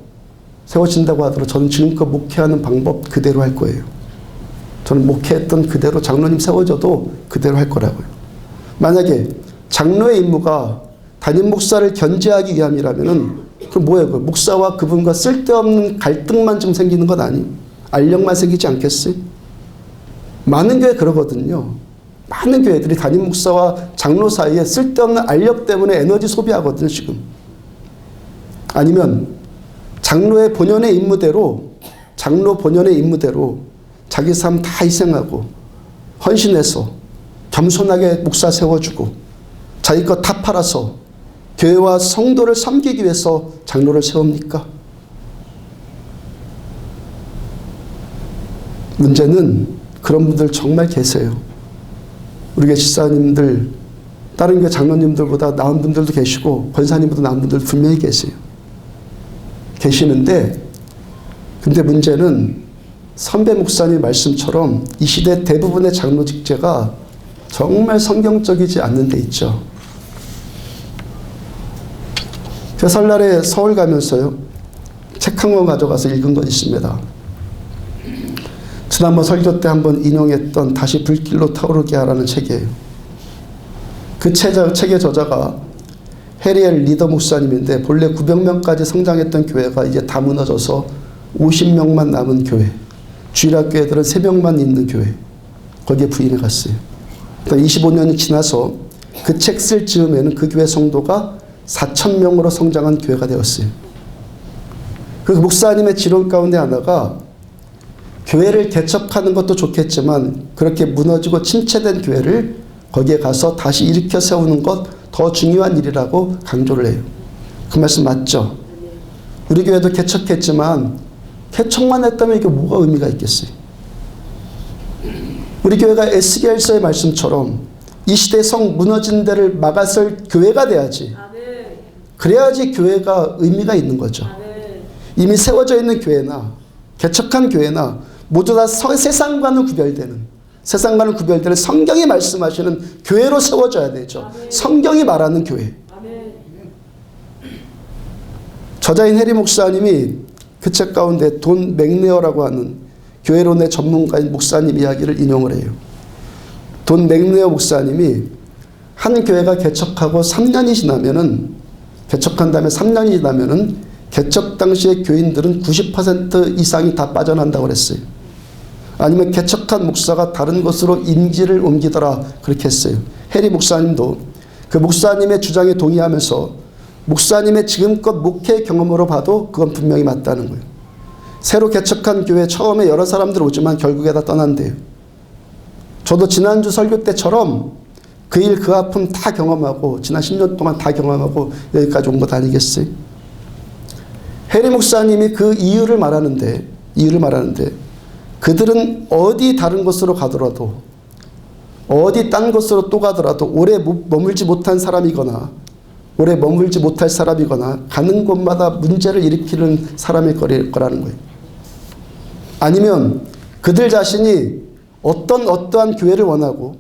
세워진다고 하더라도 저는 지금껏 목회하는 방법 그대로 할 거예요. 저는 목회했던 그대로 장로님 세워져도 그대로 할 거라고요. 만약에 장로의 임무가 담임 목사를 견제하기 위함이라면은 그럼 뭐예요? 그 목사와 그분과 쓸데없는 갈등만 좀 생기는 것 아니? 알력만 생기지 않겠어요? 많은 교회 그러거든요. 많은 교회들이 담임 목사와 장로 사이에 쓸데없는 알력 때문에 에너지 소비하거든요, 지금. 아니면 장로의 본연의 임무대로, 장로 본연의 임무대로 자기 삶 다 희생하고 헌신해서 겸손하게 목사 세워주고 자기 것 다 팔아서 교회와 성도를 섬기기 위해서 장로를 세웁니까? 문제는 그런 분들 정말 계세요. 우리 교회 집사님들, 다른 교회 장로님들보다 나은 분들도 계시고 권사님보다 나은 분들 분명히 계세요. 계시는데 근데 문제는 선배 목사님 말씀처럼 이 시대 대부분의 장로 직제가 정말 성경적이지 않는 데 있죠. 제가 설날에 서울 가면서요, 책 한 권 가져가서 읽은 거 있습니다. 지난번 설교 때 한번 인용했던 다시 불길로 타오르게 하라는 책이에요. 그 책의 저자가 해리엘 리더 목사님인데 본래 900명까지 성장했던 교회가 이제 다 무너져서 50명만 남은 교회, 주일학교애들은 3명만 있는 교회, 거기에 부임해 갔어요. 25년이 지나서 그 책 쓸 즈음에는 그 교회 성도가 4,000명으로 성장한 교회가 되었어요. 그 목사님의 지론 가운데 하나가 교회를 개척하는 것도 좋겠지만 그렇게 무너지고 침체된 교회를 거기에 가서 다시 일으켜 세우는 것 더 중요한 일이라고 강조를 해요. 그 말씀 맞죠? 우리 교회도 개척했지만 개척만 했다면 이게 뭐가 의미가 있겠어요? 우리 교회가 에스겔서의 말씀처럼 이 시대의 성 무너진 데를 막아설 교회가 돼야지. 그래야지 교회가 의미가 있는 거죠. 이미 세워져 있는 교회나 개척한 교회나 모두 다 세상과는 구별되는 성경이 말씀하시는 교회로 세워져야 되죠. 성경이 말하는 교회. 저자인 해리 목사님이 그 책 가운데 돈 맥레어라고 하는 교회론의 전문가인 목사님 이야기를 인용을 해요. 돈 맥레어 목사님이 한 교회가 개척하고 3년이 지나면은, 개척한 다음에 3년이 지나면은 개척 당시의 교인들은 90% 이상이 다 빠져난다고 그랬어요. 아니면 개척한 목사가 다른 곳으로 임지를 옮기더라, 그렇게 했어요. 해리 목사님도 그 목사님의 주장에 동의하면서 목사님의 지금껏 목회 경험으로 봐도 그건 분명히 맞다는 거예요. 새로 개척한 교회 처음에 여러 사람들 오지만 결국에 다 떠난대요. 저도 지난주 설교 때처럼 그 일 그 아픔 다 경험하고 지난 10년 동안 다 경험하고 여기까지 온 것 아니겠어요? 해리 목사님이 그 이유를 말하는데 그들은 어디 다른 곳으로 가더라도, 어디 딴 곳으로 또 가더라도 오래 머물지 못한 사람이거나 오래 머물지 못할 사람이거나 가는 곳마다 문제를 일으키는 사람일 거라는 거예요. 아니면 그들 자신이 어떠한 교회를 원하고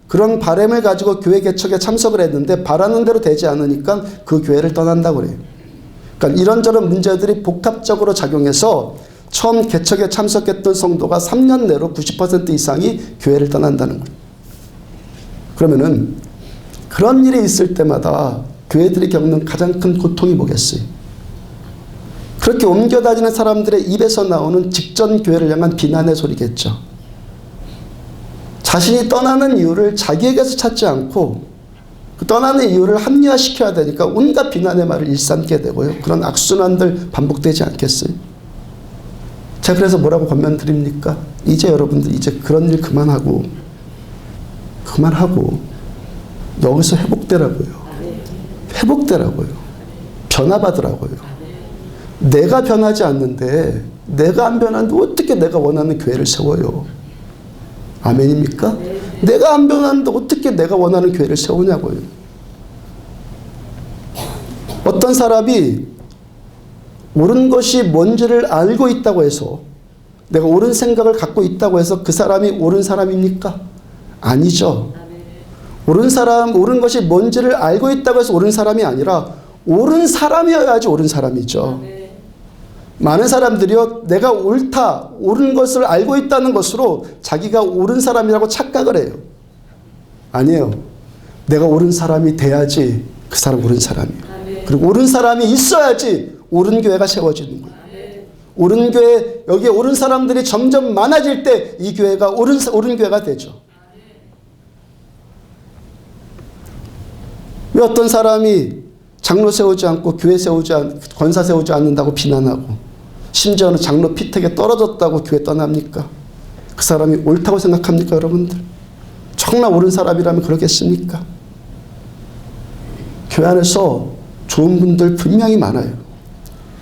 그런 바람을 가지고 교회 개척에 참석을 했는데 바라는 대로 되지 않으니까 그 교회를 떠난다고 그래요. 그러니까 이런저런 문제들이 복합적으로 작용해서 처음 개척에 참석했던 성도가 3년 내로 90% 이상이 교회를 떠난다는 거예요. 그러면은 그런 일이 있을 때마다 교회들이 겪는 가장 큰 고통이 뭐겠어요? 그렇게 옮겨 다니는 사람들의 입에서 나오는 직전 교회를 향한 비난의 소리겠죠. 자신이 떠나는 이유를 자기에게서 찾지 않고 그 떠나는 이유를 합리화시켜야 되니까 온갖 비난의 말을 일삼게 되고요. 그런 악순환들 반복되지 않겠어요? 제가 그래서 뭐라고 권면드립니까? 이제 여러분들 이제 그런 일 그만하고 여기서 회복되라고요. 변화받으라고요. 내가 변하지 않는데, 내가 안 변하는데 어떻게 내가 원하는 교회를 세워요? 아멘입니까? 내가 안 변하는데 어떻게 내가 원하는 교회를 세우냐고요. 어떤 사람이 옳은 것이 뭔지를 알고 있다고 해서, 내가 옳은 생각을 갖고 있다고 해서 그 사람이 옳은 사람입니까? 아니죠. 옳은 것이 뭔지를 알고 있다고 해서 옳은 사람이 아니라 옳은 사람이어야지 옳은 사람이죠. 많은 사람들이요, 내가 옳다, 옳은 것을 알고 있다는 것으로 자기가 옳은 사람이라고 착각을 해요. 아니에요. 내가 옳은 사람이 돼야지 그 사람 옳은 사람이에요. 그리고 옳은 사람이 있어야지 옳은 교회가 세워지는 거예요. 옳은 교회, 여기에 옳은 사람들이 점점 많아질 때 이 교회가 옳은 교회가 되죠. 왜 어떤 사람이 장로 세우지 않고 교회 권사 세우지 않는다고 비난하고, 심지어는 장로 피택에 떨어졌다고 교회 떠납니까? 그 사람이 옳다고 생각합니까, 여러분들? 정말 옳은 사람이라면 그러겠습니까? 교회 안에서 좋은 분들 분명히 많아요.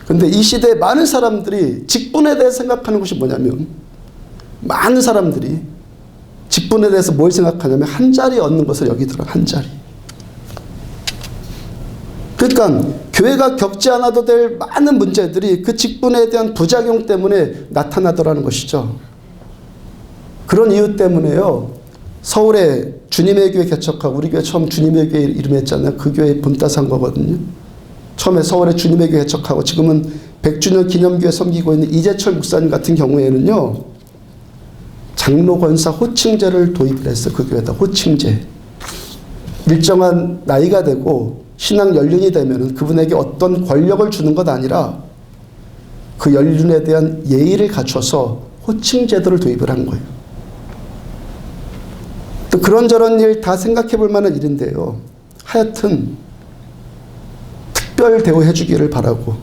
그런데 이 시대에 많은 사람들이 직분에 대해 생각하는 것이 뭐냐면, 많은 사람들이 직분에 대해서 뭘 생각하냐면 한 자리 얻는 것을 여기더라. 한 자리. 그러니까 교회가 겪지 않아도 될 많은 문제들이 그 직분에 대한 부작용 때문에 나타나더라는 것이죠. 그런 이유 때문에요, 서울에 주님의 교회 개척하고, 우리 교회 처음 주님의 교회 이름 했잖아요. 그 교회 본따산 거거든요. 처음에 서울에 주님의 교회 개척하고 지금은 100주년 기념교회 섬기고 있는 이재철 목사님 같은 경우에는요, 장로 권사 호칭제를 도입을 했어요. 그 교회에다 호칭제. 일정한 나이가 되고 신앙 연륜이 되면 그분에게 어떤 권력을 주는 것 아니라 그 연륜에 대한 예의를 갖춰서 호칭제도를 도입을 한 거예요. 또 그런저런 일 다 생각해 볼 만한 일인데요, 하여튼 특별 대우해 주기를 바라고,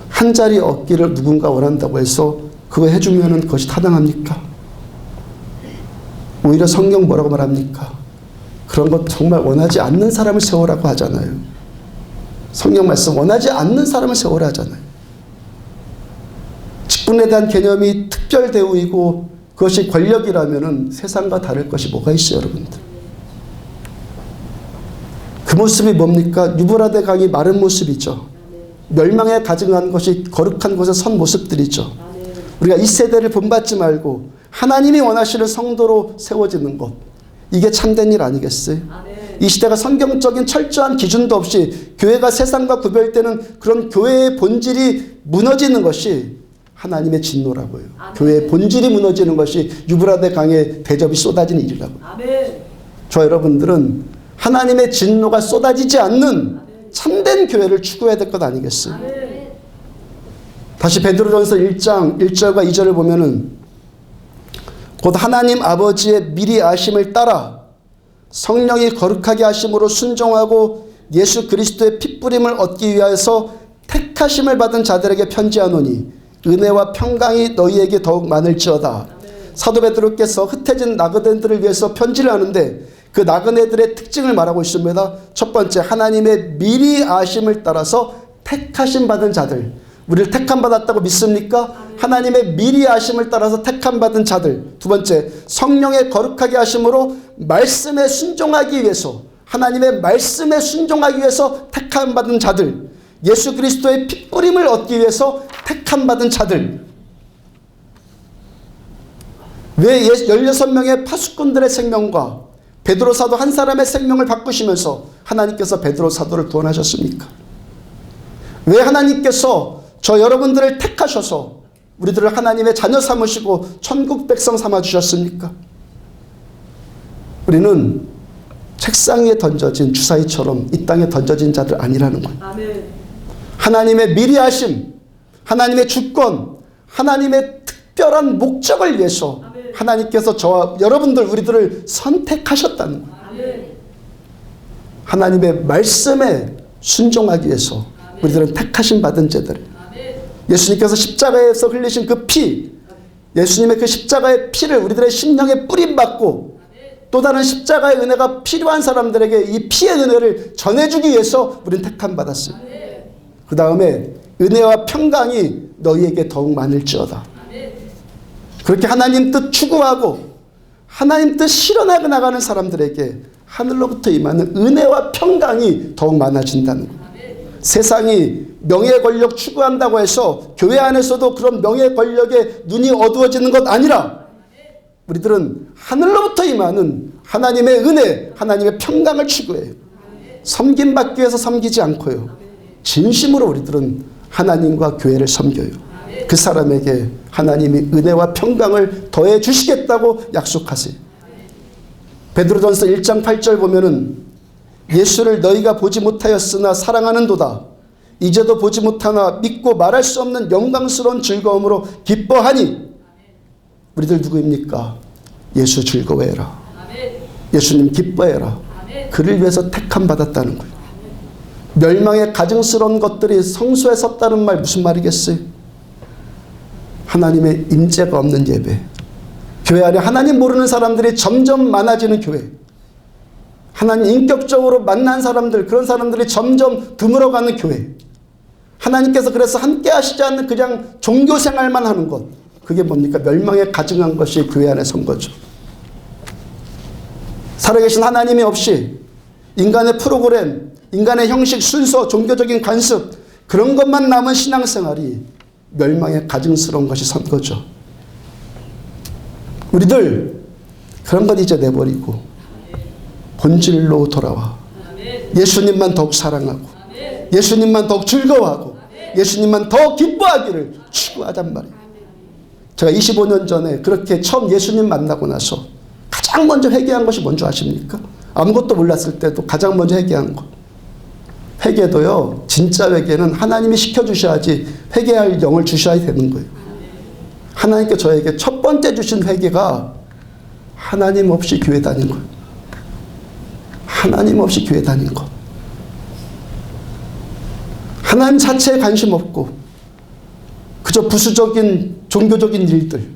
한 자리 얻기를 누군가 원한다고 해서 그거 해주면 그것이 타당합니까? 오히려 성경 뭐라고 말합니까? 그런 것 정말 원하지 않는 사람을 세우라고 하잖아요. 성경 말씀 원하지 않는 사람을 세우라 하잖아요. 직분에 대한 개념이 특별 대우이고 그것이 권력이라면 세상과 다를 것이 뭐가 있어요, 여러분들? 그 모습이 뭡니까? 유브라데 강이 마른 모습이죠. 멸망에 가증한 것이 거룩한 곳에 선 모습들이죠. 우리가 이 세대를 본받지 말고 하나님이 원하시는 성도로 세워지는 것, 이게 참된 일 아니겠어요? 이 시대가 성경적인 철저한 기준도 없이 교회가 세상과 구별되는 그런 교회의 본질이 무너지는 것이 하나님의 진노라고요. 교회의 본질이 무너지는 것이 유브라데 강에 대접이 쏟아지는 일이라고요. 저 여러분들은 하나님의 진노가 쏟아지지 않는 참된 교회를 추구해야 될 것 아니겠어요? 다시 베드로전서 1장 1절과 2절을 보면은, 곧 하나님 아버지의 미리 아심을 따라 성령이 거룩하게 하심으로 순종하고 예수 그리스도의 핏부림을 얻기 위하여서 택하심을 받은 자들에게 편지하노니 은혜와 평강이 너희에게 더욱 많을지어다. 사도 베드로께서 흩어진 나그네들을 위해서 편지를 하는데 그 나그네들의 특징을 말하고 있습니다. 첫 번째, 하나님의 미리 아심을 따라서 택하심 받은 자들. 우리를 택함 받았다고 믿습니까? 하나님의 미리 아심을 따라서 택함 받은 자들. 두 번째, 성령의 거룩하게 하심으로 말씀에 순종하기 위해서, 하나님의 말씀에 순종하기 위해서 택함 받은 자들. 예수 그리스도의 핏부림을 얻기 위해서 택함 받은 자들. 왜 16명의 파수꾼들의 생명과 베드로 사도 한 사람의 생명을 바꾸시면서 하나님께서 베드로 사도를 구원하셨습니까? 왜 하나님께서 저 여러분들을 택하셔서 우리들을 하나님의 자녀 삼으시고 천국 백성 삼아주셨습니까? 우리는 책상 위에 던져진 주사위처럼 이 땅에 던져진 자들 아니라는 거예요. 아멘. 하나님의 미리 하심, 하나님의 주권, 하나님의 특별한 목적을 위해서 아멘. 하나님께서 저와 여러분들 우리들을 선택하셨다는 거예요. 아멘. 하나님의 말씀에 순종하기 위해서 아멘. 우리들은 택하심 받은 자들. 예수님께서 십자가에서 흘리신 그 피, 예수님의 그 십자가의 피를 우리들의 심령에 뿌림받고 또 다른 십자가의 은혜가 필요한 사람들에게 이 피의 은혜를 전해주기 위해서 우리는 택함 받았어요. 그 다음에 은혜와 평강이 너희에게 더욱 많을지어다. 그렇게 하나님 뜻 추구하고 하나님 뜻 실현하고 나가는 사람들에게 하늘로부터 임하는 은혜와 평강이 더욱 많아진다는 거예요. 세상이 명예 권력 추구한다고 해서 교회 안에서도 그런 명예 권력에 눈이 어두워지는 것 아니라 우리들은 하늘로부터 임하는 하나님의 은혜, 하나님의 평강을 추구해요. 섬김받기 위해서 섬기지 않고요. 진심으로 우리들은 하나님과 교회를 섬겨요. 그 사람에게 하나님이 은혜와 평강을 더해 주시겠다고 약속하세요. 베드로전서 1장 8절 보면은 예수를 너희가 보지 못하였으나 사랑하는도다. 이제도 보지 못하나 믿고 말할 수 없는 영광스러운 즐거움으로 기뻐하니. 우리들 누구입니까? 예수 즐거워해라. 예수님 기뻐해라. 그를 위해서 택함 받았다는 거예요. 멸망의 가증스러운 것들이 성소에 섰다는 말 무슨 말이겠어요? 하나님의 임재가 없는 예배. 교회 안에 하나님 모르는 사람들이 점점 많아지는 교회. 하나님 인격적으로 만난 사람들, 그런 사람들이 점점 드물어가는 교회. 하나님께서 그래서 함께 하시지 않는 그냥 종교생활만 하는 것. 그게 뭡니까? 멸망에 가증한 것이 교회 안에 선 거죠. 살아계신 하나님이 없이 인간의 프로그램, 인간의 형식, 순서, 종교적인 관습, 그런 것만 남은 신앙생활이 멸망에 가증스러운 것이 선 거죠. 우리들 그런 건 이제 내버리고 본질로 돌아와 예수님만 더욱 사랑하고 예수님만 더욱 즐거워하고 예수님만 더 기뻐하기를 추구하단 말이에요. 제가 25년 전에 그렇게 처음 예수님 만나고 나서 가장 먼저 회개한 것이 뭔지 아십니까? 아무것도 몰랐을 때도 가장 먼저 회개한 것. 회개도요, 진짜 회개는 하나님이 시켜주셔야지 회개할 영을 주셔야 되는 거예요. 하나님께 저에게 첫 번째 주신 회개가 하나님 없이 교회 다닌 거예요. 하나님 없이 교회 다닌 것. 하나님 자체에 관심 없고 그저 부수적인 종교적인 일들,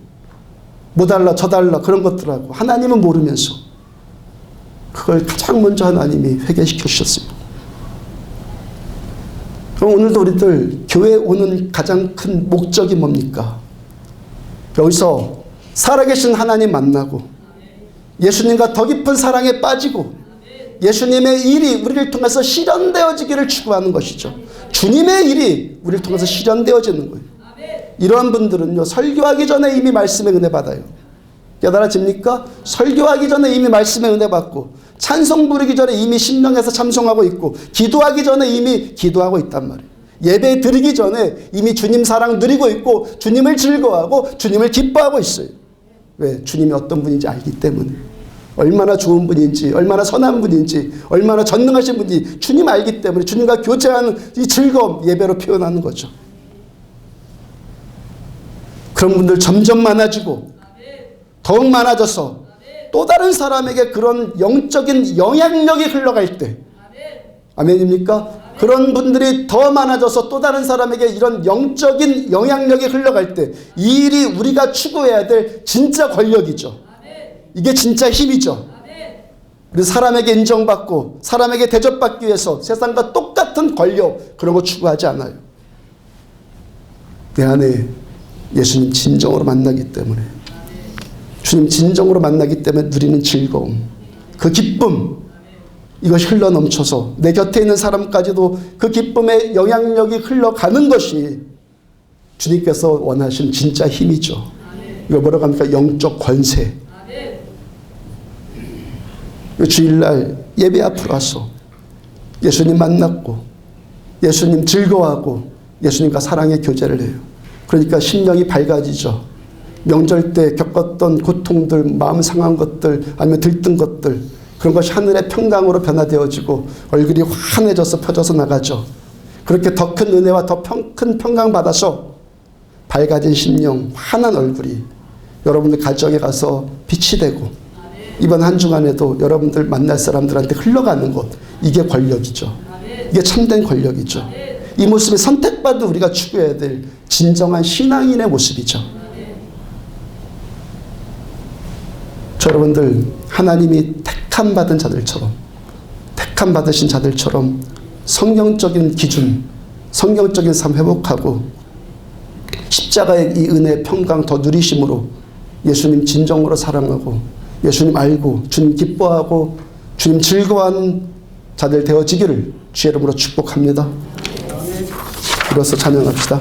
뭐 달라 저 달라 그런 것들하고 하나님은 모르면서 그걸 가장 먼저 하나님이 회개시켜 주셨어요. 그럼 오늘도 우리들 교회에 오는 가장 큰 목적이 뭡니까? 여기서 살아계신 하나님 만나고 예수님과 더 깊은 사랑에 빠지고 예수님의 일이 우리를 통해서 실현되어지기를 추구하는 것이죠. 주님의 일이 우리를 통해서 실현되어지는 거예요. 이러한 분들은요, 설교하기 전에 이미 말씀의 은혜 받아요. 깨달아집니까? 설교하기 전에 이미 말씀의 은혜 받고 찬송 부르기 전에 이미 심령에서 찬송하고 있고 기도하기 전에 이미 기도하고 있단 말이에요. 예배 드리기 전에 이미 주님 사랑 누리고 있고 주님을 즐거워하고 주님을 기뻐하고 있어요. 왜? 주님이 어떤 분인지 알기 때문에. 얼마나 좋은 분인지, 얼마나 선한 분인지, 얼마나 전능하신 분인지 주님 알기 때문에 주님과 교제하는 이 즐거움 예배로 표현하는 거죠. 그런 분들 점점 많아지고 더욱 많아져서 또 다른 사람에게 그런 영적인 영향력이 흘러갈 때, 아멘입니까? 그런 분들이 더 많아져서 또 다른 사람에게 이런 영적인 영향력이 흘러갈 때 이 일이 우리가 추구해야 될 진짜 권력이죠. 이게 진짜 힘이죠. 우리 사람에게 인정받고 사람에게 대접받기 위해서 세상과 똑같은 권력 그런 거 추구하지 않아요. 내 안에 예수님 진정으로 만나기 때문에, 주님 진정으로 만나기 때문에 누리는 즐거움, 그 기쁨, 이것이 흘러넘쳐서 내 곁에 있는 사람까지도 그 기쁨의 영향력이 흘러가는 것이 주님께서 원하시는 진짜 힘이죠. 이거 뭐라고 합니까? 영적 권세. 주일날 예배 앞으로 와서 예수님 만났고 예수님 즐거워하고 예수님과 사랑의 교제를 해요. 그러니까 심령이 밝아지죠. 명절 때 겪었던 고통들, 마음 상한 것들, 아니면 들뜬 것들, 그런 것이 하늘의 평강으로 변화되어지고 얼굴이 환해져서 펴져서 나가죠. 그렇게 더 큰 은혜와 더 큰 평강 받아서 밝아진 심령, 환한 얼굴이 여러분들 가정에 가서 빛이 되고 이번 한 주간에도 여러분들 만날 사람들한테 흘러가는 것, 이게 권력이죠. 이게 참된 권력이죠. 이 모습이 선택받은 우리가 추구해야 될 진정한 신앙인의 모습이죠. 여러분들 하나님이 택함 받은 자들처럼, 택함 받으신 자들처럼 성경적인 기준, 성경적인 삶 회복하고 십자가의 이 은혜 평강 더 누리심으로 예수님 진정으로 사랑하고 예수님 알고 주님 기뻐하고 주님 즐거워하는 자들 되어지기를 주의 이름으로 축복합니다. 이로써 찬양합시다.